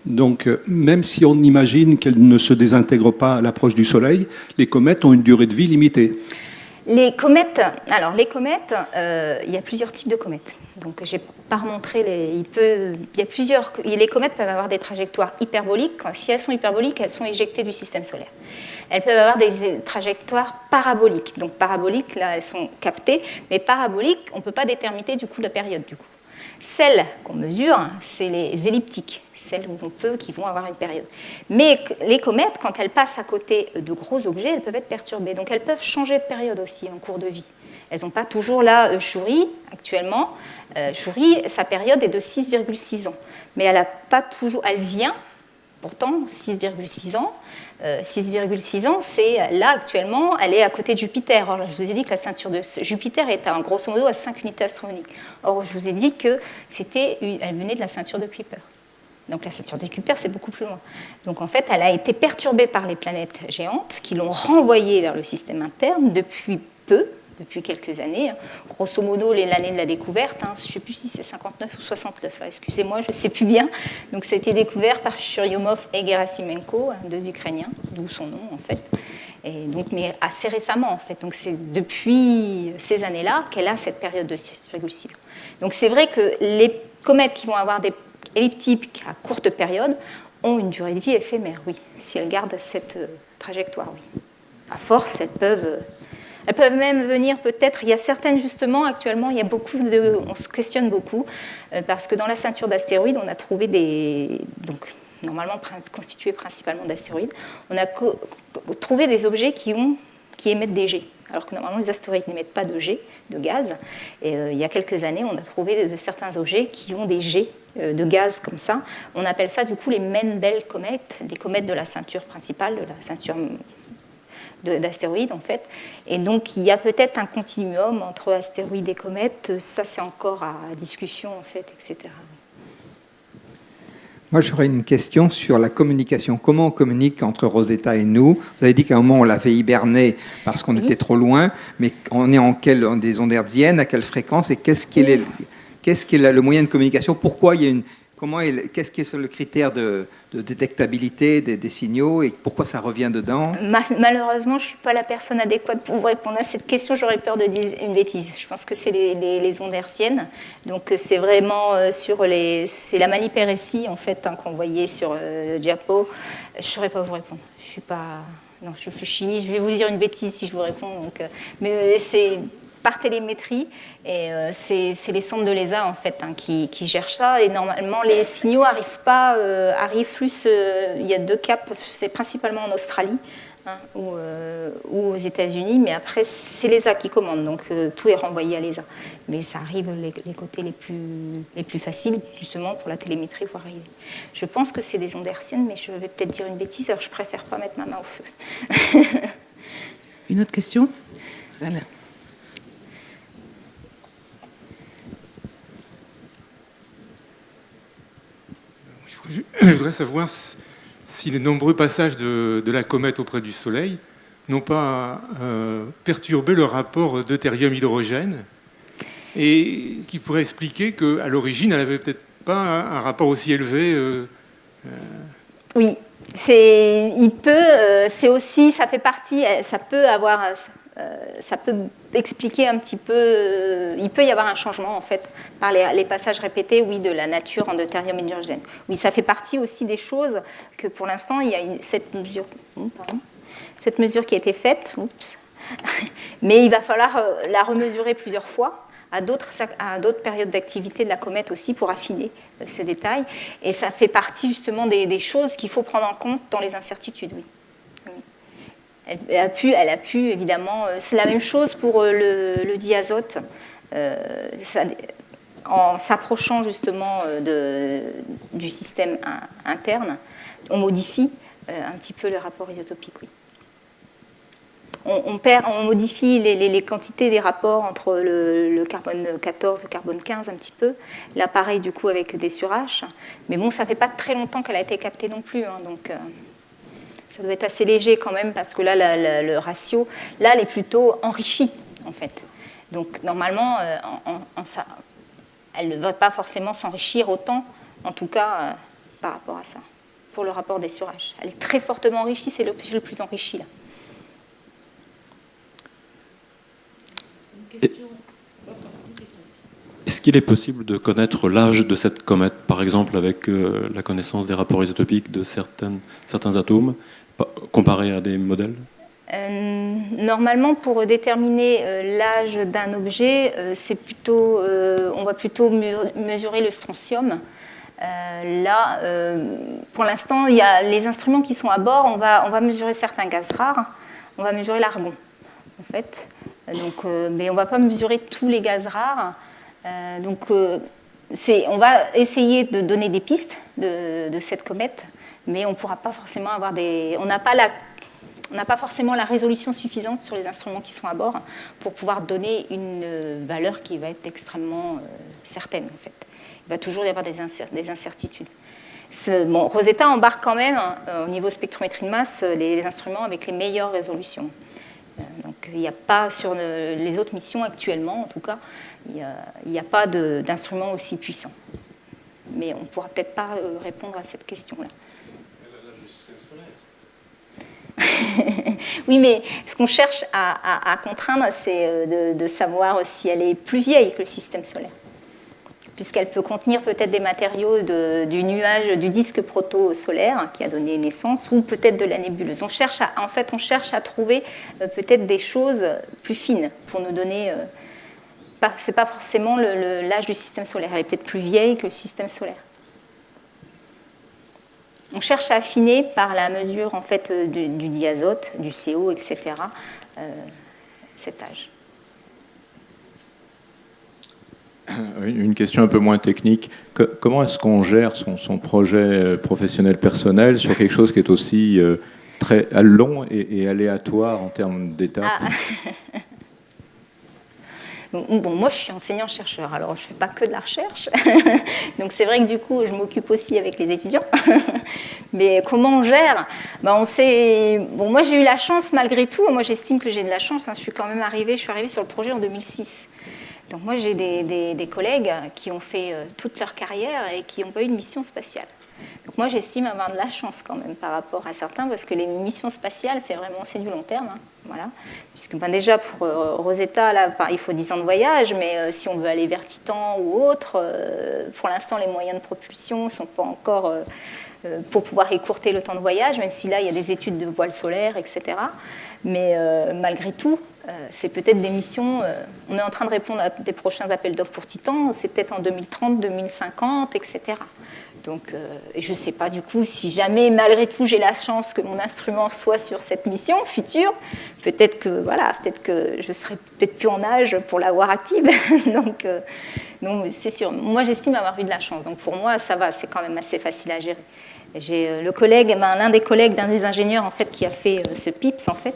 D: Donc, même si on imagine qu'elles ne se désintègrent pas à l'approche du Soleil, les comètes ont une durée de vie limitée.
A: Les comètes, il y a plusieurs types de comètes. Donc, je n'ai pas remontré les comètes peuvent avoir des trajectoires hyperboliques. Si elles sont hyperboliques, elles sont éjectées du système solaire. Elles peuvent avoir des trajectoires paraboliques. Donc, paraboliques, là, elles sont captées, mais paraboliques, on ne peut pas déterminer du coup la période. Du coup. Celles qu'on mesure, c'est les elliptiques, celles où on peut, qui vont avoir une période. Mais les comètes, quand elles passent à côté de gros objets, elles peuvent être perturbées. Donc elles peuvent changer de période aussi en cours de vie. Elles n'ont pas toujours là, Shuri, actuellement. Shuri, sa période est de 6,6 ans. Mais elle a pas toujours, elle vient, pourtant, 6,6 ans. 6,6 ans, c'est là actuellement, elle est à côté de Jupiter. Or, je vous ai dit que la ceinture de Jupiter est grosso modo à 5 unités astronomiques. Or, je vous ai dit qu'elle venait de la ceinture de Kuiper. Donc la ceinture de Kuiper, c'est beaucoup plus loin. Donc en fait, elle a été perturbée par les planètes géantes qui l'ont renvoyée vers le système interne depuis quelques années. Grosso modo, l'année de la découverte, je ne sais plus si c'est 59 ou 69, là, excusez-moi, je ne sais plus bien. Donc ça a été découvert par Churyumov et Gerasimenko, deux Ukrainiens, d'où son nom en fait. Et donc, mais assez récemment en fait. Donc c'est depuis ces années-là qu'elle a cette période de 6,6 ans. Donc c'est vrai que les comètes qui vont avoir des elliptiques à courte période ont une durée de vie éphémère, oui, si elles gardent cette trajectoire, oui. À force, elles peuvent même venir peut-être, il y a certaines justement, actuellement, on se questionne beaucoup, parce que dans la ceinture d'astéroïdes, on a trouvé donc normalement constitués principalement d'astéroïdes, on a trouvé des objets qui émettent des jets, alors que normalement les astéroïdes n'émettent pas de jets, de gaz, et il y a quelques années, on a trouvé certains objets qui ont des jets de gaz comme ça. On appelle ça du coup les Mendel comètes, des comètes de la ceinture principale, de la ceinture d'astéroïdes en fait. Et donc il y a peut-être un continuum entre astéroïdes et comètes, ça c'est encore à discussion en fait, etc.
B: Moi, j'aurais une question sur la communication. Comment on communique entre Rosetta et nous? Vous avez dit qu'à un moment, on l'a fait hiberner parce qu'on était trop loin, mais on est en des ondes hertziennes, à quelle fréquence, et qu'est-ce qui est le moyen de communication? Pourquoi il y a qu'est-ce qui est le critère de détectabilité des signaux et pourquoi ça revient dedans?
A: Malheureusement, je ne suis pas la personne adéquate pour vous répondre à cette question. J'aurais peur de dire une bêtise. Je pense que c'est les ondes hertziennes. Donc, c'est vraiment c'est la manipérétie, en fait, qu'on voyait sur le diapo. Je ne saurais pas vous répondre. Je suis pas... Non, je suis chimiste. Je vais vous dire une bêtise si je vous réponds. Donc, mais c'est par télémétrie, et c'est les centres de l'ESA en fait qui gèrent ça, et normalement les signaux arrivent plus, il y a deux caps, c'est principalement en Australie ou aux États-Unis, mais après c'est l'ESA qui commande, donc tout est renvoyé à l'ESA, mais ça arrive les côtés les plus faciles justement pour la télémétrie pour arriver. Je pense que c'est des ondes hertziennes, mais je vais peut-être dire une bêtise, alors je préfère pas mettre ma main au feu.
E: Une autre question? Voilà.
F: Je voudrais savoir si les nombreux passages de la comète auprès du Soleil n'ont pas perturbé le rapport deutérium-hydrogène, et qui pourrait expliquer qu'à l'origine, elle n'avait peut-être pas un rapport aussi élevé.
A: Oui, c'est aussi, ça fait partie, ça peut avoir, ça peut expliquer un petit peu, il peut y avoir un changement en fait par les passages répétés, oui, de la nature en deutérium et hydrogène. Oui, ça fait partie aussi des choses que pour l'instant, il y a cette mesure qui a été faite, mais il va falloir la remesurer plusieurs fois à d'autres périodes d'activité de la comète aussi pour affiner ce détail. Et ça fait partie justement des choses qu'il faut prendre en compte dans les incertitudes. Oui. Elle a pu évidemment, c'est la même chose pour le diazote, en s'approchant justement du système interne, on modifie un petit peu le rapport isotopique. Oui. On modifie les quantités des rapports entre le carbone 14 et le carbone 15 un petit peu. Là, pareil, du coup, avec des sur H. Mais bon, ça ne fait pas très longtemps qu'elle a été captée non plus. Hein, donc, ça doit être assez léger quand même, parce que là, le ratio, là, elle est plutôt enrichie, en fait. Donc, normalement, elle ne va pas forcément s'enrichir autant, en tout cas, par rapport à ça, pour le rapport des sur H. Elle est très fortement enrichie, c'est l'objet le plus enrichi, là.
G: Est-ce qu'il est possible de connaître l'âge de cette comète, par exemple avec la connaissance des rapports isotopiques de certains atomes, comparé à des modèles ?
A: Normalement, pour déterminer l'âge d'un objet, on va plutôt mesurer le strontium. Là, pour l'instant, il y a les instruments qui sont à bord, on va mesurer certains gaz rares, on va mesurer l'argon, en fait. Donc, mais on ne va pas mesurer tous les gaz rares. On va essayer de donner des pistes de cette comète, mais on ne pourra pas forcément avoir on n'a pas forcément la résolution suffisante sur les instruments qui sont à bord pour pouvoir donner une valeur qui va être extrêmement certaine, en fait. Il va toujours y avoir des incertitudes. Rosetta embarque quand même, au niveau spectrométrie de masse, les instruments avec les meilleures résolutions. Donc, il n'y a pas, sur les autres missions actuellement, en tout cas, il n'y a pas d'instruments aussi puissants. Mais on ne pourra peut-être pas répondre à cette question-là. Oui, mais ce qu'on cherche à contraindre, c'est de savoir si elle est plus vieille que le système solaire, puisqu'elle peut contenir peut-être des matériaux du nuage, du disque proto-solaire qui a donné naissance, ou peut-être de la nébuleuse. On cherche à trouver peut-être des choses plus fines pour nous donner... c'est pas forcément l'âge du système solaire, elle est peut-être plus vieille que le système solaire. On cherche à affiner par la mesure en fait, du diazote, du CO, etc., cet âge.
H: Une question un peu moins technique. Comment est-ce qu'on gère son projet professionnel personnel sur quelque chose qui est aussi très long et aléatoire en termes d'étapes ?
A: Bon, moi, je suis enseignant-chercheur, alors je ne fais pas que de la recherche. Donc, c'est vrai que du coup, je m'occupe aussi avec les étudiants. Mais comment on gère ? Moi, j'ai eu la chance, malgré tout. Moi, j'estime que j'ai de la chance. Je suis arrivée sur le projet en 2006. Donc, moi, j'ai des collègues qui ont fait toute leur carrière et qui n'ont pas eu de mission spatiale. Donc, moi, j'estime avoir de la chance quand même par rapport à certains, parce que les missions spatiales, c'est du long terme. Hein, voilà. Puisque déjà, pour Rosetta, là, il faut 10 ans de voyage, mais si on veut aller vers Titan ou autre, pour l'instant, les moyens de propulsion ne sont pas encore pour pouvoir écourter le temps de voyage, même si là, il y a des études de voiles solaires, etc. Mais malgré tout, c'est peut-être des missions... on est en train de répondre à des prochains appels d'offres pour Titan, c'est peut-être en 2030, 2050, etc. Donc, je ne sais pas du coup si jamais, malgré tout, j'ai la chance que mon instrument soit sur cette mission future, peut-être que je serai peut-être plus en âge pour l'avoir active. Donc, non, c'est sûr. Moi, j'estime avoir eu de la chance. Donc, pour moi, ça va, c'est quand même assez facile à gérer. J'ai l'un des collègues d'un des ingénieurs en fait qui a fait ce PIPS en fait.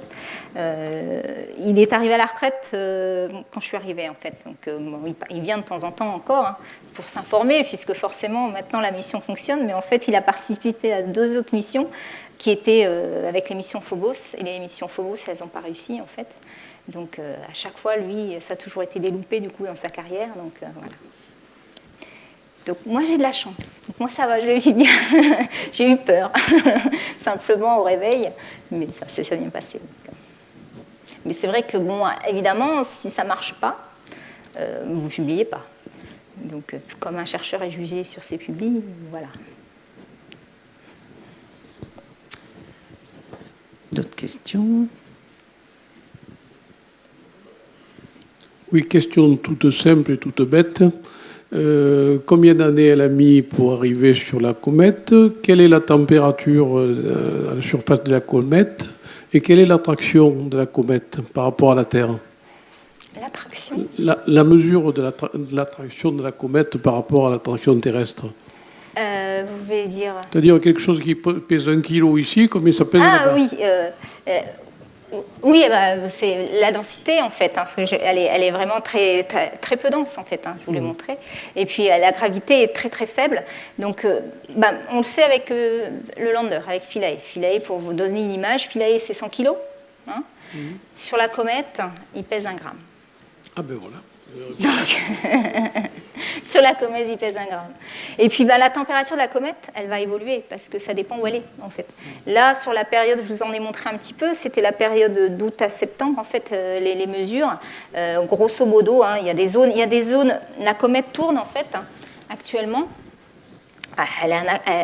A: Il est arrivé à la retraite quand je suis arrivée en fait. Donc bon, il vient de temps en temps encore hein, pour s'informer puisque forcément maintenant la mission fonctionne. Mais en fait il a participé à 2 autres missions qui étaient avec les missions Phobos et les missions Phobos elles n'ont pas réussi en fait. Donc à chaque fois lui ça a toujours été déloupé du coup dans sa carrière. Donc voilà. Donc moi j'ai de la chance, donc moi ça va, je le vis bien. J'ai eu peur, simplement au réveil, mais ça s'est bien passé. Mais c'est vrai que bon, évidemment, si ça ne marche pas, vous ne publiez pas. Donc comme un chercheur est jugé sur ses publis, voilà.
E: D'autres questions?
I: Oui, question toute simple et toute bête. Combien d'années elle a mis pour arriver sur la comète? Quelle est la température à la surface de la comète? Et quelle est l'attraction de la comète par rapport à la Terre?
A: L'attraction?
I: La mesure de l'attraction de la comète par rapport à l'attraction terrestre.
A: Vous voulez dire...
I: C'est-à-dire quelque chose qui pèse 1 kilo ici, combien ça pèse là-bas?
A: Ah oui, oui, bah, c'est la densité en fait, hein, parce que elle est vraiment très, très, très peu dense en fait, hein, je vous l'ai montré. Et puis la gravité est très très faible, donc bah, on le sait avec le lander, avec Philae. Philae, pour vous donner une image, Philae c'est 100 kg. Hein. Sur la comète, il pèse 1 gramme.
I: Ah ben voilà.
A: Donc, sur la comète, il pèse 1 gramme. Et puis bah, la température de la comète, elle va évoluer parce que ça dépend où elle est en fait. Là, sur la période, je vous en ai montré un petit peu, c'était la période d'août à septembre en fait, les mesures. Grosso modo, hein, il y a des zones, la comète tourne en fait hein, actuellement.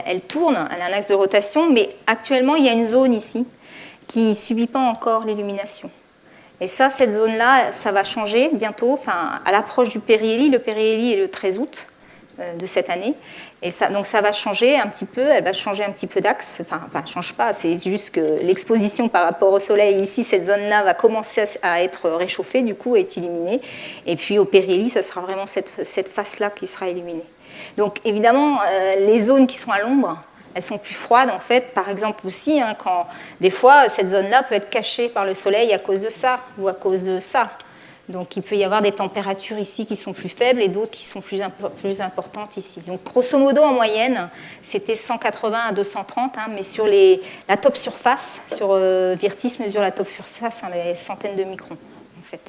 A: Elle tourne, elle a un axe de rotation, mais actuellement, il y a une zone ici qui ne subit pas encore l'illumination. Et ça, cette zone-là, ça va changer bientôt, enfin, à l'approche du périhélie. Le périhélie est le 13 août de cette année. Et ça, donc ça va changer un petit peu, elle va changer un petit peu d'axe. Enfin, elle ne change pas, c'est juste que l'exposition par rapport au Soleil, ici, cette zone-là va commencer à être réchauffée, du coup, à être illuminée. Et puis au périhélie, ça sera vraiment cette face-là qui sera illuminée. Donc évidemment, les zones qui sont à l'ombre, elles sont plus froides en fait, par exemple aussi, hein, quand des fois cette zone-là peut être cachée par le soleil à cause de ça ou à cause de ça. Donc il peut y avoir des températures ici qui sont plus faibles et d'autres qui sont plus importantes ici. Donc grosso modo en moyenne, c'était 180 à 230, hein, mais sur la top surface, sur Virtis mesure la top surface, hein, les centaines de microns en fait.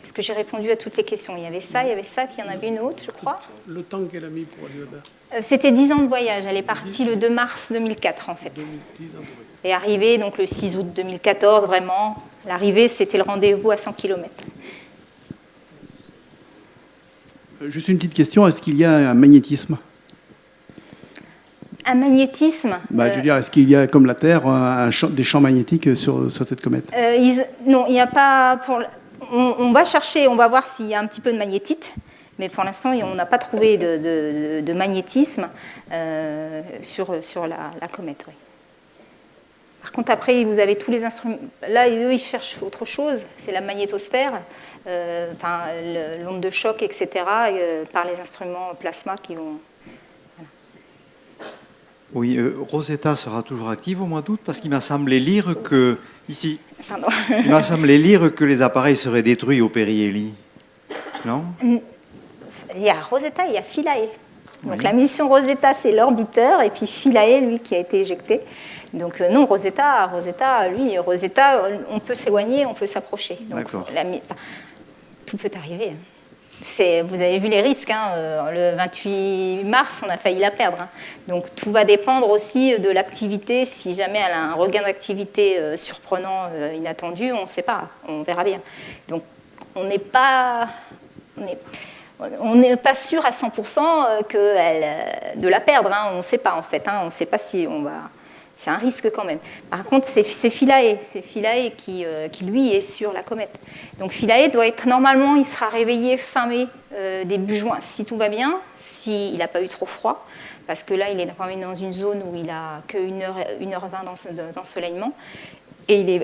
A: Est-ce que j'ai répondu à toutes les questions? Il y avait ça, puis il y en avait une autre, je crois.
I: Le temps qu'elle a mis pour aller là-bas?
A: C'était 10 ans de voyage. Elle est partie le 2 mars 2004, en fait.
I: 10 ans de voyage.
A: Et arrivée donc, le 6 août 2014, vraiment. L'arrivée, c'était le rendez-vous à 100 km.
J: Juste une petite question, est-ce qu'il y a un magnétisme?
A: Un magnétisme
J: Je veux dire, est-ce qu'il y a, comme la Terre, des champs magnétiques sur cette comète?
A: Non, il n'y a pas... On va chercher, on va voir s'il y a un petit peu de magnétite, mais pour l'instant, on n'a pas trouvé de magnétisme sur la comète. Oui. Par contre, après, vous avez tous les instruments. Là, eux, ils cherchent autre chose, c'est la magnétosphère, l'onde de choc, etc., par les instruments plasma qui vont...
K: Oui, Rosetta sera toujours active au mois d'août parce qu'il m'a semblé lire que... Ici. Pardon. Il m'a semblé lire que les appareils seraient détruits au périhélie. Non?
A: Il y a Rosetta et il y a Philae. Donc la mission Rosetta, c'est l'orbiteur, et puis Philae, lui, qui a été éjecté. Donc non, Rosetta, on peut s'éloigner, on peut s'approcher.
K: D'accord.
A: Tout peut arriver. Vous avez vu les risques, hein. Le 28 mars, on a failli la perdre. Hein. Donc tout va dépendre aussi de l'activité. Si jamais elle a un regain d'activité surprenant, inattendu, on ne sait pas, on verra bien. Donc on n'est pas sûr à 100% de la perdre. Hein. On ne sait pas en fait. Hein. On ne sait pas si on va... C'est un risque quand même. Par contre, c'est Philae qui lui, est sur la comète. Donc Philae doit être, normalement, il sera réveillé fin mai, début juin, si tout va bien, s'il n'a pas eu trop froid, parce que là, il est quand même dans une zone où il n'a que 1h20 d'ensoleillement. Et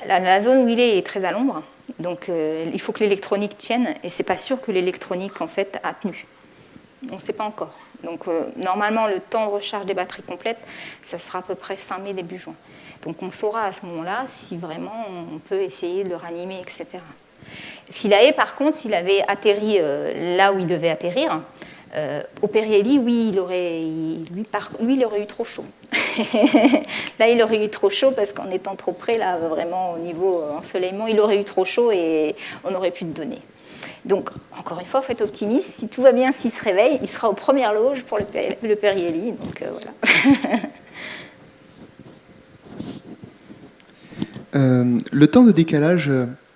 A: la zone où il est très à l'ombre, donc il faut que l'électronique tienne, et c'est pas sûr que l'électronique, en fait, a tenu. On ne sait pas encore. Donc normalement, le temps de recharge des batteries complètes, ça sera à peu près fin mai, début juin. Donc on saura à ce moment-là si vraiment on peut essayer de le ranimer, etc. Philae, par contre, s'il avait atterri là où il devait atterrir, au Périhélie, oui, il aurait eu trop chaud. Là, il aurait eu trop chaud parce qu'en étant trop près, là, vraiment au niveau ensoleillement, il aurait eu trop chaud et on n'aurait plus de données. Donc, encore une fois, faites optimiste. Si tout va bien, s'il se réveille, il sera aux premières loges pour le Périhélie. Donc, voilà.
L: Le temps de décalage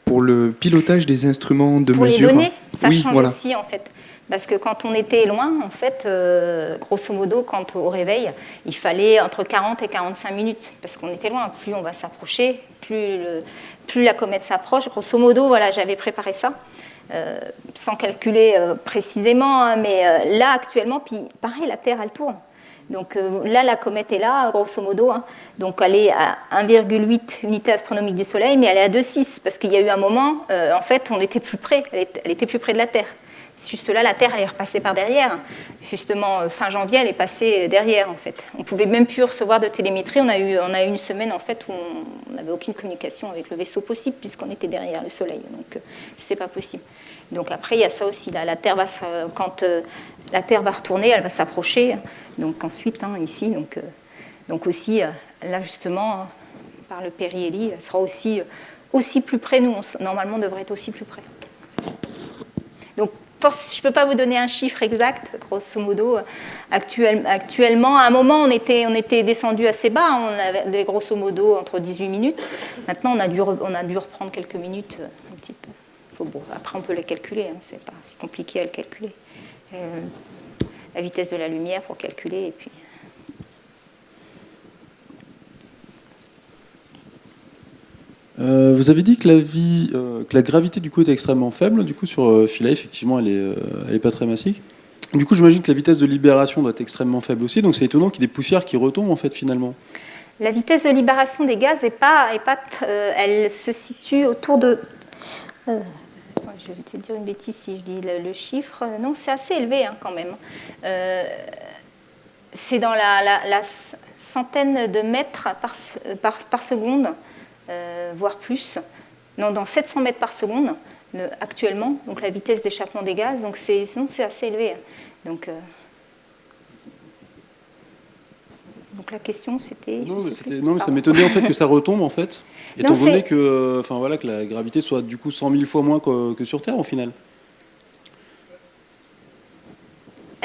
L: pour le pilotage des instruments de
A: pour
L: mesure.
A: Pour les données, ça change
L: voilà.
A: aussi, en fait. Parce que quand on était loin, en fait, grosso modo, quand au réveil, il fallait entre 40 et 45 minutes. Parce qu'on était loin. Plus on va s'approcher, plus la comète s'approche. Grosso modo, voilà, j'avais préparé ça. Sans calculer précisément, hein, mais là, actuellement, puis pareil, la Terre, elle tourne. Donc là, la comète est là, grosso modo. Hein. Donc elle est à 1,8 unités astronomiques du Soleil, mais elle est à 2,6, parce qu'il y a eu un moment, en fait, on était plus près, elle était plus près de la Terre. Juste là, la Terre, elle est repassée par derrière. Justement, fin janvier, elle est passée derrière, en fait. On ne pouvait même plus recevoir de télémétrie. On a eu une semaine, en fait, où on n'avait aucune communication avec le vaisseau possible, puisqu'on était derrière le Soleil. Donc, ce n'était pas possible. Donc après, il y a ça aussi. Là, la Terre quand la Terre va retourner, elle va s'approcher. Donc ensuite, hein, ici, donc aussi, là, justement, par le Périhélie, elle sera aussi plus près. Nous, normalement, on devrait être aussi plus près. Donc, je ne peux pas vous donner un chiffre exact, grosso modo. Actuellement, à un moment, on était descendu assez bas. On avait grosso modo entre 18 minutes. Maintenant, on a dû reprendre quelques minutes un petit peu. Bon, après, on peut les calculer. Hein, c'est pas si compliqué à le calculer. La vitesse de la lumière pour calculer. Et puis...
M: Vous avez dit que la gravité du coup était extrêmement faible. Du coup, sur Philae, effectivement, elle est pas très massive. Du coup, j'imagine que la vitesse de libération doit être extrêmement faible aussi. Donc, c'est étonnant qu'il y ait des poussières qui retombent en fait finalement.
A: La vitesse de libération des gaz elle se situe autour de. Je vais te dire une bêtise si je dis le chiffre. Non, c'est assez élevé hein, quand même. C'est dans la centaine de mètres par seconde. Voire plus, dans 700 mètres par seconde actuellement, donc la vitesse d'échappement des gaz, donc c'est assez élevé. Donc la question c'était...
M: Non, mais ça m'étonnait en fait que ça retombe en fait, étant donné que la gravité soit du coup 100 000 fois moins que sur Terre au final.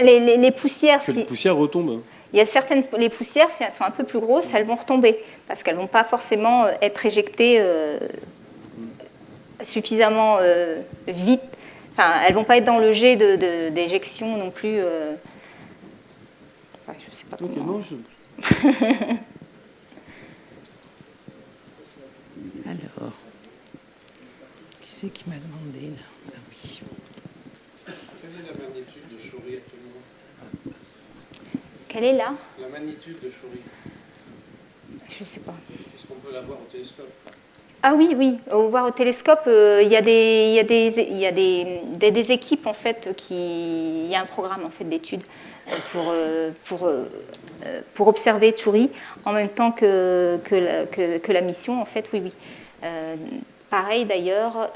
A: Les poussières...
M: Les poussières retombent.
A: Il y a les poussières, si elles sont un peu plus grosses, elles vont retomber, parce qu'elles ne vont pas forcément être éjectées suffisamment vite. Enfin, elles ne vont pas être dans le jet d'éjection non plus. Je ne sais pas comment.
M: Okay, non,
E: Alors, qui c'est qui m'a demandé là? Ah oui.
D: Quelle est la magnitude de Chaury actuellement?
A: Quelle est là?
D: La magnitude de Chaury.
A: Je ne sais pas.
D: Est-ce qu'on peut la voir au télescope?
A: Ah oui, voir au télescope, il y a des équipes en fait il y a un programme en fait d'études pour observer Chaury en même temps que la mission en fait, oui. Pareil d'ailleurs,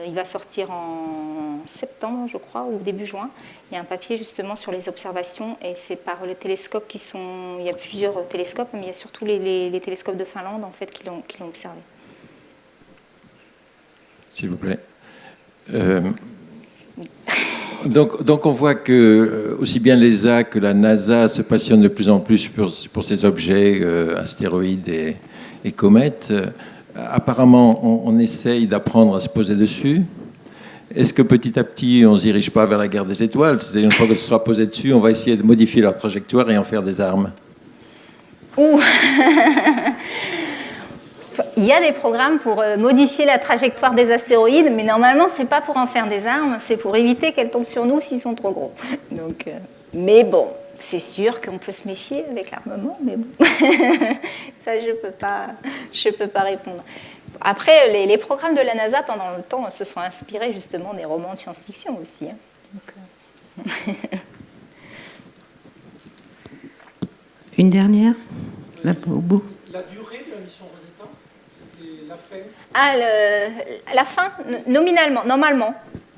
A: il va sortir en septembre, je crois, ou début juin. Il y a un papier justement sur les observations et c'est par les télescopes qui sont... Il y a plusieurs télescopes, mais il y a surtout les télescopes de Finlande en fait qui l'ont observé.
C: S'il vous plaît. Donc on voit que aussi bien l'ESA que la NASA se passionnent de plus en plus pour ces objets, astéroïdes et comètes. Apparemment, on essaye d'apprendre à se poser dessus. Est-ce que petit à petit, on ne se dirige pas vers la guerre des étoiles? C'est une fois que ce sera posé dessus, on va essayer de modifier leur trajectoire et en faire des armes.
A: Ouh. Il y a des programmes pour modifier la trajectoire des astéroïdes, mais normalement, ce n'est pas pour en faire des armes, c'est pour éviter qu'elles tombent sur nous s'ils sont trop gros. Donc, mais bon, c'est sûr qu'on peut se méfier avec l'armement, mais bon, ça, je peux pas répondre. Après, les programmes de la NASA, pendant longtemps, se sont inspirés justement des romans de science-fiction aussi. Hein. Donc,
E: Une dernière, là au bout.
I: La durée de la mission Rosetta, c'est la fin.
A: La fin, nominalement, normalement,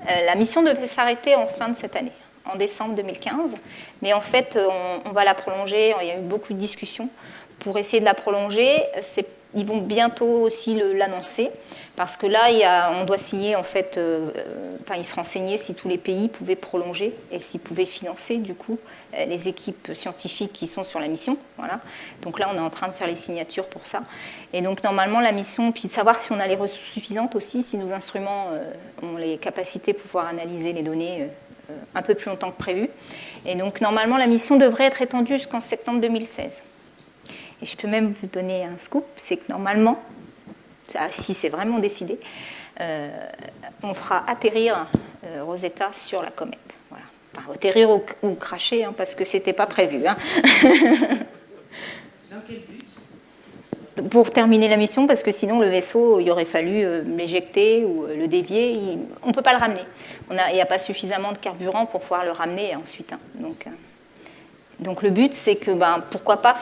A: la mission devait s'arrêter en fin de cette année, en décembre 2015. Mais en fait, on va la prolonger. Il y a eu beaucoup de discussions pour essayer de la prolonger. Ils vont bientôt aussi l'annoncer. Parce que là, on doit signer, en fait, ils se renseignaient si tous les pays pouvaient prolonger et s'ils pouvaient financer, du coup, les équipes scientifiques qui sont sur la mission. Voilà. Donc là, on est en train de faire les signatures pour ça. Et donc, normalement, la mission, puis de savoir si on a les ressources suffisantes aussi, si nos instruments ont les capacités pour pouvoir analyser les données un peu plus longtemps que prévu. Et donc, normalement, la mission devrait être étendue jusqu'en septembre 2016. Et je peux même vous donner un scoop, c'est que normalement, si c'est vraiment décidé, on fera atterrir Rosetta sur la comète. Voilà. Enfin, atterrir ou cracher, hein, parce que ce n'était pas prévu. Hein.
E: Dans quel but?
A: Pour terminer la mission, parce que sinon le vaisseau, il aurait fallu l'éjecter ou le dévier. On ne peut pas le ramener. Il n'y a pas suffisamment de carburant pour pouvoir le ramener ensuite. Hein. Donc le but, c'est que pourquoi pas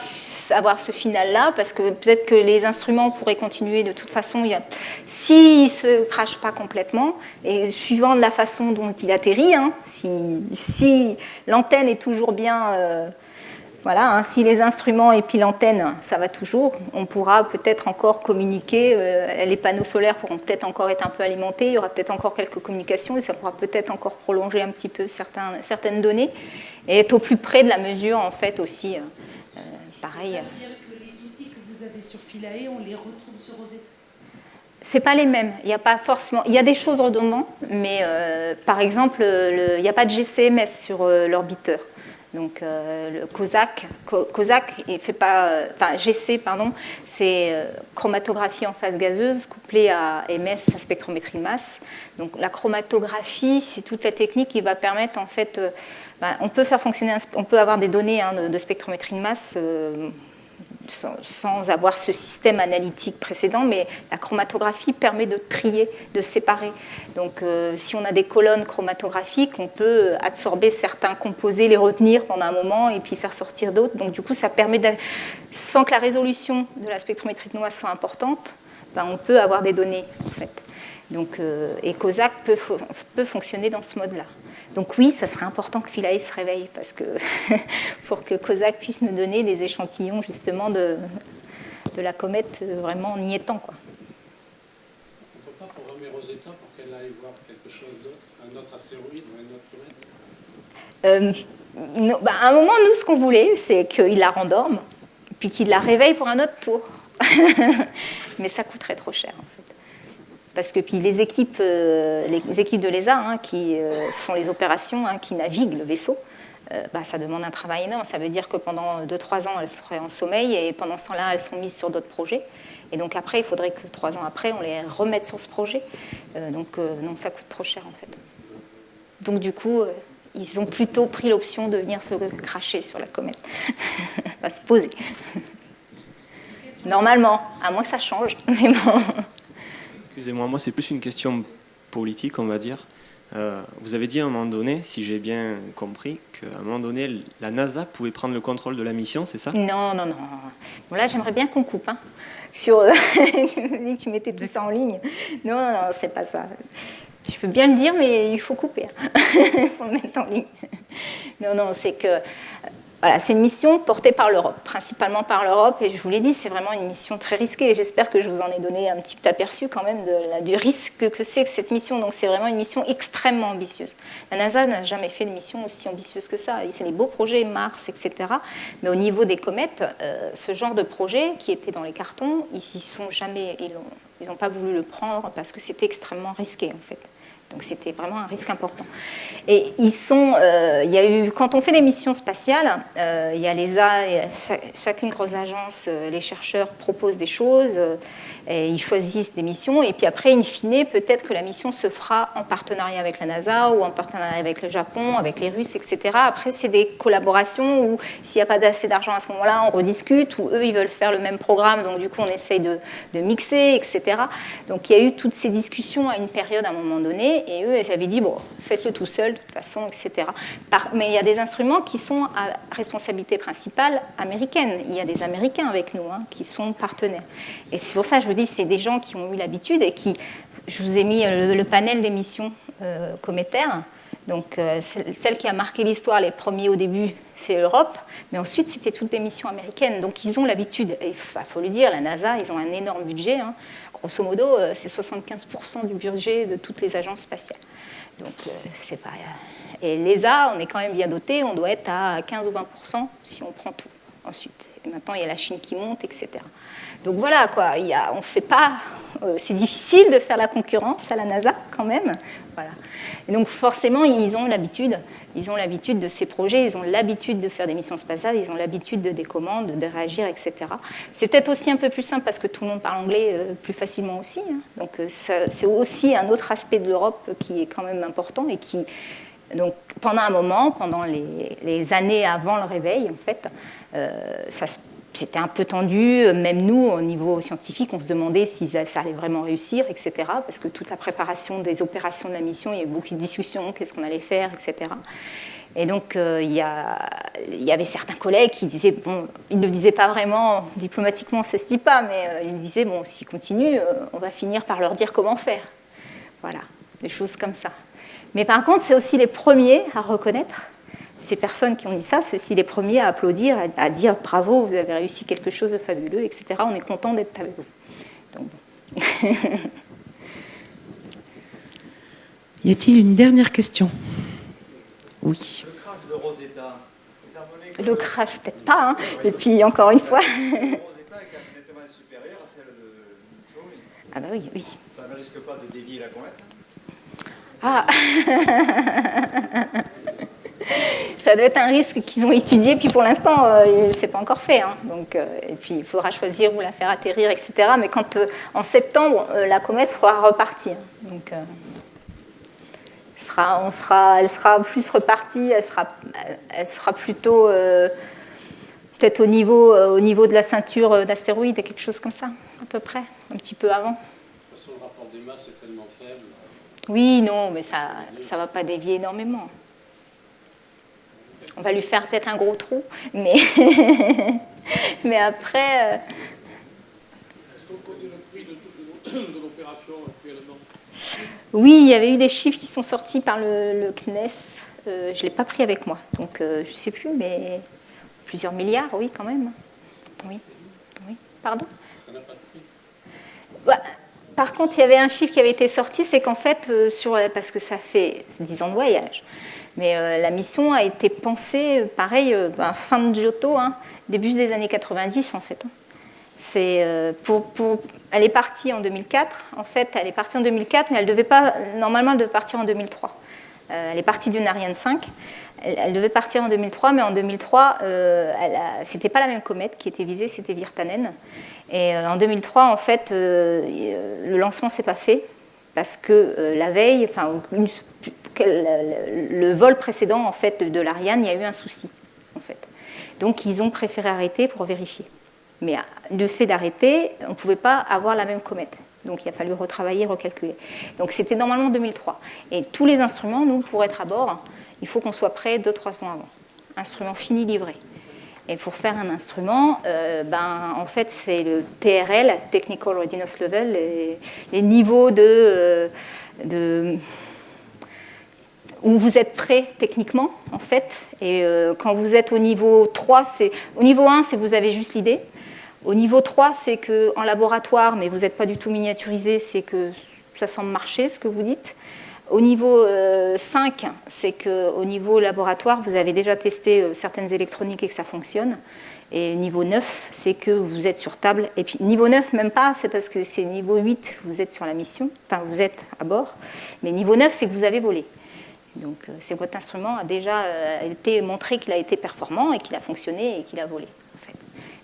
A: avoir ce final-là, parce que peut-être que les instruments pourraient continuer de toute façon. S'il ne se crache pas complètement, et suivant de la façon dont il atterrit, hein, si l'antenne est toujours bien... Voilà, hein, si les instruments et puis l'antenne, ça va toujours, on pourra peut-être encore communiquer, les panneaux solaires pourront peut-être encore être un peu alimentés, il y aura peut-être encore quelques communications et ça pourra peut-être encore prolonger un petit peu certaines données et être au plus près de la mesure en fait aussi, pareil.
E: Ça veut dire que les outils que vous avez sur Philae, on les retrouve sur Rosetta?
A: C'est pas les mêmes, il n'y a pas forcément, il y a des choses redondantes, mais par exemple, il n'y a pas de GCMS sur l'orbiteur. Donc le COSAC fait pas, GC pardon, c'est chromatographie en phase gazeuse couplée à MS, à spectrométrie de masse. Donc la chromatographie, c'est toute la technique qui va permettre en fait, on peut faire fonctionner, on peut avoir des données de spectrométrie de masse sans avoir ce système analytique précédent, mais la chromatographie permet de trier, de séparer. Donc si on a des colonnes chromatographiques, on peut absorber certains composés, les retenir pendant un moment et puis faire sortir d'autres. Donc du coup, ça permet, sans que la résolution de la spectrométrie de masse soit importante, on peut avoir des données en fait. Donc, et COSAC peut fonctionner dans ce mode-là. Donc oui, ça serait important que Philae se réveille parce que pour que COSAC puisse nous donner des échantillons justement de la comète vraiment en y étant, quoi.
I: On ne peut pas programmer Rosetta pour qu'elle aille voir quelque chose d'autre, un autre astéroïde ou une autre comète?
A: Non, à un moment, nous, ce qu'on voulait, c'est qu'il la rendorme, puis qu'il la réveille pour un autre tour. Mais ça coûterait trop cher, en fait. Parce que puis les équipes de l'ESA qui font les opérations, qui naviguent le vaisseau, ça demande un travail énorme. Ça veut dire que pendant 2-3 ans, elles seraient en sommeil et pendant ce temps-là, elles sont mises sur d'autres projets. Et donc après, il faudrait que 3 ans après, on les remette sur ce projet. Donc ça coûte trop cher en fait. Donc du coup, ils ont plutôt pris l'option de venir se cracher sur la comète, pas se poser. Normalement, à moins que ça change, mais bon...
N: Excusez-moi, moi c'est plus une question politique, on va dire. Vous avez dit à un moment donné, si j'ai bien compris, qu'à un moment donné, la NASA pouvait prendre le contrôle de la mission, c'est ça?
A: Non. Bon là, j'aimerais bien qu'on coupe. Tu mettais tout ça en ligne. Non, c'est pas ça. Je veux bien le dire, mais il faut couper. Il faut le mettre en ligne. Non, c'est que... Voilà, c'est une mission portée par l'Europe, principalement par l'Europe, et je vous l'ai dit, c'est vraiment une mission très risquée, et j'espère que je vous en ai donné un petit aperçu quand même du risque que c'est que cette mission. Donc c'est vraiment une mission extrêmement ambitieuse. La NASA n'a jamais fait de mission aussi ambitieuse que ça. C'est des beaux projets, Mars, etc. Mais au niveau des comètes, ce genre de projet qui était dans les cartons, ils n'ont pas voulu le prendre parce que c'était extrêmement risqué en fait. Donc c'était vraiment un risque important. Et il y a eu, quand on fait des missions spatiales, il y a l'ESA, chacune grosse agence, les chercheurs proposent des choses, et ils choisissent des missions, et puis après, in fine, peut-être que la mission se fera en partenariat avec la NASA ou en partenariat avec le Japon, avec les Russes, etc. Après, c'est des collaborations où s'il n'y a pas assez d'argent à ce moment-là, on rediscute, ou eux, ils veulent faire le même programme, donc du coup, on essaye de mixer, etc. Donc il y a eu toutes ces discussions à une période, à un moment donné, année, et eux, ils avaient dit, bon, faites-le tout seul, de toute façon, etc. Mais il y a des instruments qui sont à responsabilité principale américaine. Il y a des Américains avec nous, hein, qui sont partenaires. Et c'est pour ça que je vous dis, c'est des gens qui ont eu l'habitude et qui, je vous ai mis le panel des missions cométaires. Donc, celle qui a marqué l'histoire, les premiers au début, c'est l'Europe, mais ensuite, c'était toutes des missions américaines. Donc, ils ont l'habitude. Et il faut le dire, la NASA, ils ont un énorme budget. Hein. Grosso modo, c'est 75% du budget de toutes les agences spatiales. Donc, c'est pas... Et l'ESA, on est quand même bien doté, on doit être à 15 ou 20% si on prend tout ensuite. Et maintenant, il y a la Chine qui monte, etc. Donc voilà, quoi, on fait pas... c'est difficile de faire la concurrence à la NASA, quand même. Voilà. Et donc forcément, ils ont l'habitude de ces projets, ils ont l'habitude de faire des missions spatiales, ils ont l'habitude de des commandes, de réagir, etc. C'est peut-être aussi un peu plus simple parce que tout le monde parle anglais plus facilement aussi. Hein. Donc c'est aussi un autre aspect de l'Europe qui est quand même important et qui, donc, pendant un moment, pendant les années avant le réveil, en fait, c'était un peu tendu, même nous, au niveau scientifique, on se demandait si ça allait vraiment réussir, etc. Parce que toute la préparation des opérations de la mission, il y avait beaucoup de discussions, qu'est-ce qu'on allait faire, etc. Et donc, il y avait certains collègues qui disaient, bon, ils ne le disaient pas vraiment, diplomatiquement, ça ne se dit pas, mais ils disaient, bon, s'ils continuent, on va finir par leur dire comment faire. Voilà, des choses comme ça. Mais par contre, c'est aussi les premiers à reconnaître. Ces personnes qui ont dit ça, c'est aussi les premiers à applaudir, à dire bravo, vous avez réussi quelque chose de fabuleux, etc. On est content d'être avec vous. Donc, bon.
E: Y a-t-il une dernière question? Oui.
K: Le crash de Rosetta.
A: Le crash, peut-être pas. Hein. Et puis, encore une fois.
K: Rosetta est nettement supérieure à celle de Chauvet.
A: Ah, bah oui, oui.
K: Ça ne risque pas de dévier la comète?
A: Ah. Ça doit être un risque qu'ils ont étudié, puis pour l'instant, c'est pas encore fait. Hein. Donc, et puis, il faudra choisir où la faire atterrir, etc. Mais quand, en septembre, la comète sera repartie. Donc, elle sera plus repartie, elle sera plutôt peut-être au niveau de la ceinture d'astéroïdes, quelque chose comme ça, à peu près, un petit peu avant.
I: De toute façon, le rapport des masses est tellement faible.
A: Oui, non, mais ça ne va pas dévier énormément. On va lui faire peut-être un gros trou, mais, mais après...
I: Est-ce qu'on connaît le prix de l'opération actuellement?
A: Oui, il y avait eu des chiffres qui sont sortis par le CNES. Je ne l'ai pas pris avec moi, donc je ne sais plus, mais plusieurs milliards, oui, quand même. Oui. Pardon?
I: Ça n'a pas de prix.
A: Bah, par contre, il y avait un chiffre qui avait été sorti, c'est qu'en fait, parce que ça fait 10 ans de voyage, mais la mission a été pensée, pareil, fin de Giotto, hein, début des années 90, en fait. C'est elle est partie en 2004. En fait, elle est partie en 2004, mais elle devait pas. Normalement, elle devait partir en 2003. Elle est partie d'une Ariane 5. Elle devait partir en 2003, mais en 2003, c'était pas la même comète qui était visée, c'était Virtanen. Et en 2003, en fait, le lancement s'est pas fait parce que la veille, enfin, le vol précédent, en fait, de l'Ariane, il y a eu un souci, en fait. Donc, ils ont préféré arrêter pour vérifier. Mais le fait d'arrêter, on ne pouvait pas avoir la même comète. Donc il a fallu retravailler, recalculer. Donc c'était normalement 2003. Et tous les instruments, nous, pour être à bord, il faut qu'on soit prêt 2-3 ans avant. Instrument fini, livré. Et pour faire un instrument, en fait, c'est le TRL, Technical Readiness Level, les niveaux où vous êtes prêt techniquement, en fait. Et quand vous êtes au niveau 3, au niveau 1, c'est vous avez juste l'idée. Au niveau 3, c'est qu'en laboratoire, mais vous n'êtes pas du tout miniaturisé, c'est que ça semble marcher, ce que vous dites. Au niveau 5, c'est qu'au niveau laboratoire, vous avez déjà testé certaines électroniques et que ça fonctionne. Et niveau 9, c'est que vous êtes sur table. Et puis niveau 9, même pas, c'est parce que c'est niveau 8, vous êtes sur la mission, enfin vous êtes à bord. Mais niveau 9, c'est que vous avez volé. Donc c'est que votre instrument a déjà été montré qu'il a été performant et qu'il a fonctionné et qu'il a volé. En fait.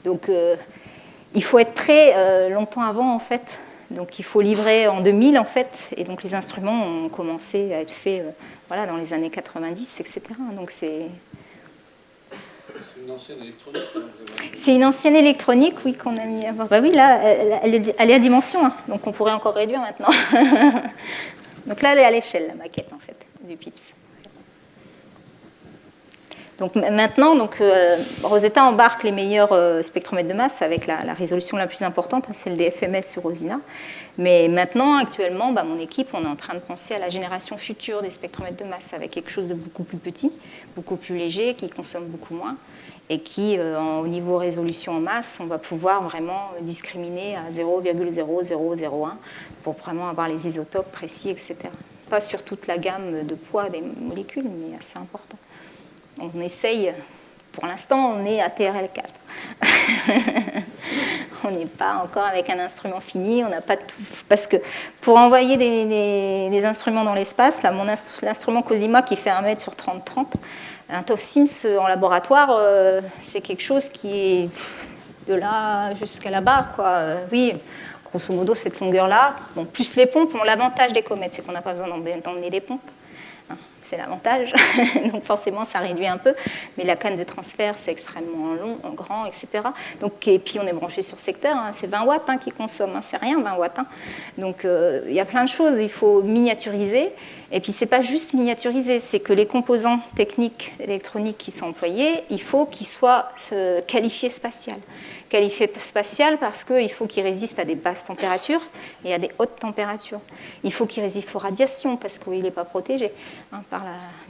A: Donc il faut être prêt longtemps avant, en fait. Donc il faut livrer en 2000, en fait. Et donc les instruments ont commencé à être faits dans les années 90, etc. Donc c'est
I: une ancienne électronique.
A: C'est une ancienne électronique, oui, qu'on a mis à bord. Bah oui, là, elle est à dimension, hein, donc on pourrait encore réduire maintenant. Donc là, elle est à l'échelle, la maquette, en fait, du PIPS. Donc maintenant, Rosetta embarque les meilleurs spectromètres de masse avec la résolution la plus importante, celle des FMS sur Rosina. Mais maintenant, actuellement, mon équipe, on est en train de penser à la génération future des spectromètres de masse avec quelque chose de beaucoup plus petit, beaucoup plus léger, qui consomme beaucoup moins et qui, au niveau résolution en masse, on va pouvoir vraiment discriminer à 0,0001 pour vraiment avoir les isotopes précis, etc. Pas sur toute la gamme de poids des molécules, mais assez important. On essaye, pour l'instant, on est à TRL4. On n'est pas encore avec un instrument fini, on n'a pas tout. Parce que pour envoyer des instruments dans l'espace, là, l'instrument Cosima qui fait 1 mètre sur 30-30, un TOF-SIMS en laboratoire, c'est quelque chose qui est de là jusqu'à là-bas, quoi. Oui, grosso modo, cette longueur-là. Bon, plus les pompes, l'avantage des comètes, c'est qu'on n'a pas besoin d'emmener des pompes. C'est l'avantage, donc forcément ça réduit un peu, mais la canne de transfert c'est extrêmement long, grand, etc. Donc, et puis on est branché sur secteur, c'est 20 watts qui consomme, c'est rien 20 watts. Donc il y a plein de choses, il faut miniaturiser, et puis c'est pas juste miniaturiser, c'est que les composants techniques électroniques qui sont employés, il faut qu'ils soient qualifiés spatial. Qualifié spatial parce qu'il faut qu'il résiste à des basses températures et à des hautes températures. Il faut qu'il résiste aux radiations parce qu'il n'est pas protégé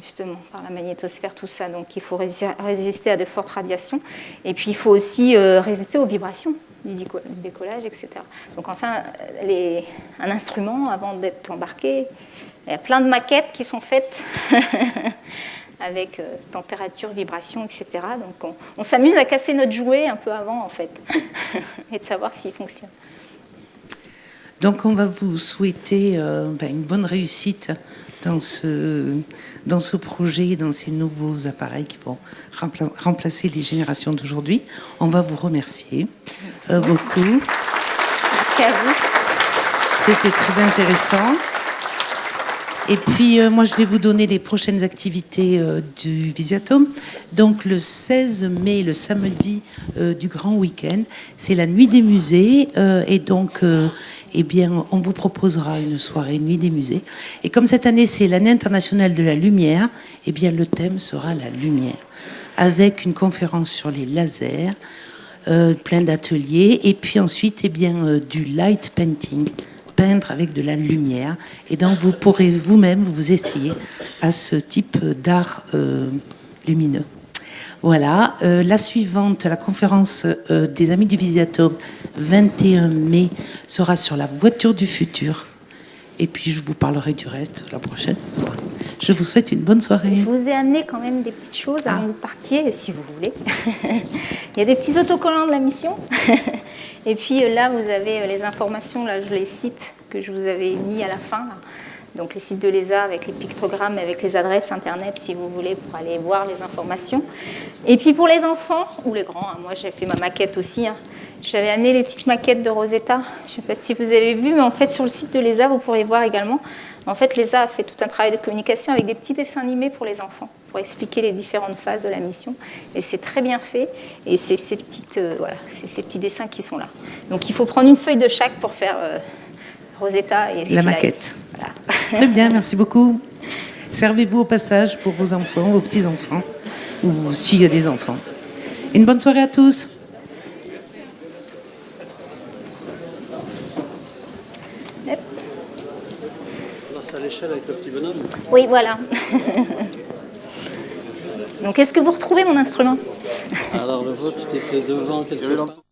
A: justement par la magnétosphère, tout ça. Donc il faut résister à de fortes radiations. Et puis il faut aussi résister aux vibrations du décollage, etc. Donc enfin, un instrument, avant d'être embarqué, il y a plein de maquettes qui sont faites avec température, vibration, etc. Donc on s'amuse à casser notre jouet un peu avant, en fait, et de savoir s'il fonctionne.
E: Donc on va vous souhaiter une bonne réussite dans ce projet, dans ces nouveaux appareils qui vont remplacer les générations d'aujourd'hui. On va vous remercier beaucoup.
A: Merci à vous.
E: C'était très intéressant. Et puis, moi, je vais vous donner les prochaines activités du Visiatome. Donc, le 16 mai, le samedi du grand week-end, c'est la nuit des musées. Et donc, on vous proposera une soirée nuit des musées. Et comme cette année, c'est l'année internationale de la lumière, le thème sera la lumière, avec une conférence sur les lasers, plein d'ateliers, et puis ensuite, du light painting, peindre avec de la lumière, et donc vous pourrez vous-même vous essayer à ce type d'art lumineux. Voilà, la suivante, la conférence des Amis du Visiatome, 21 mai, sera sur la voiture du futur. Et puis je vous parlerai du reste la prochaine fois. Je vous souhaite une bonne soirée.
A: Je vous ai amené quand même des petites choses avant de partir, si vous voulez. Il y a des petits autocollants de la mission. Et puis là, vous avez les informations, là, je les cite, que je vous avais mis à la fin. Là. Donc les sites de l'ESA avec les pictogrammes, avec les adresses internet, si vous voulez, pour aller voir les informations. Et puis pour les enfants, ou les grands, moi j'ai fait ma maquette aussi. J'avais amené les petites maquettes de Rosetta. Je ne sais pas si vous avez vu, mais en fait sur le site de l'ESA, vous pourrez voir également. En fait, l'ESA a fait tout un travail de communication avec des petits dessins animés pour les enfants, pour expliquer les différentes phases de la mission. Et c'est très bien fait. Et c'est ces petits dessins qui sont là. Donc il faut prendre une feuille de chaque pour faire Rosetta et
E: la maquette. Voilà. Très bien, merci beaucoup. Servez-vous au passage pour vos enfants, vos petits-enfants, ou s'il y a des enfants. Une bonne soirée à tous.
O: À l'échelle avec le petit bonhomme.
A: Oui, voilà. Donc, est-ce que vous retrouvez mon instrument?
O: Alors, le vôtre, c'était devant quelque part.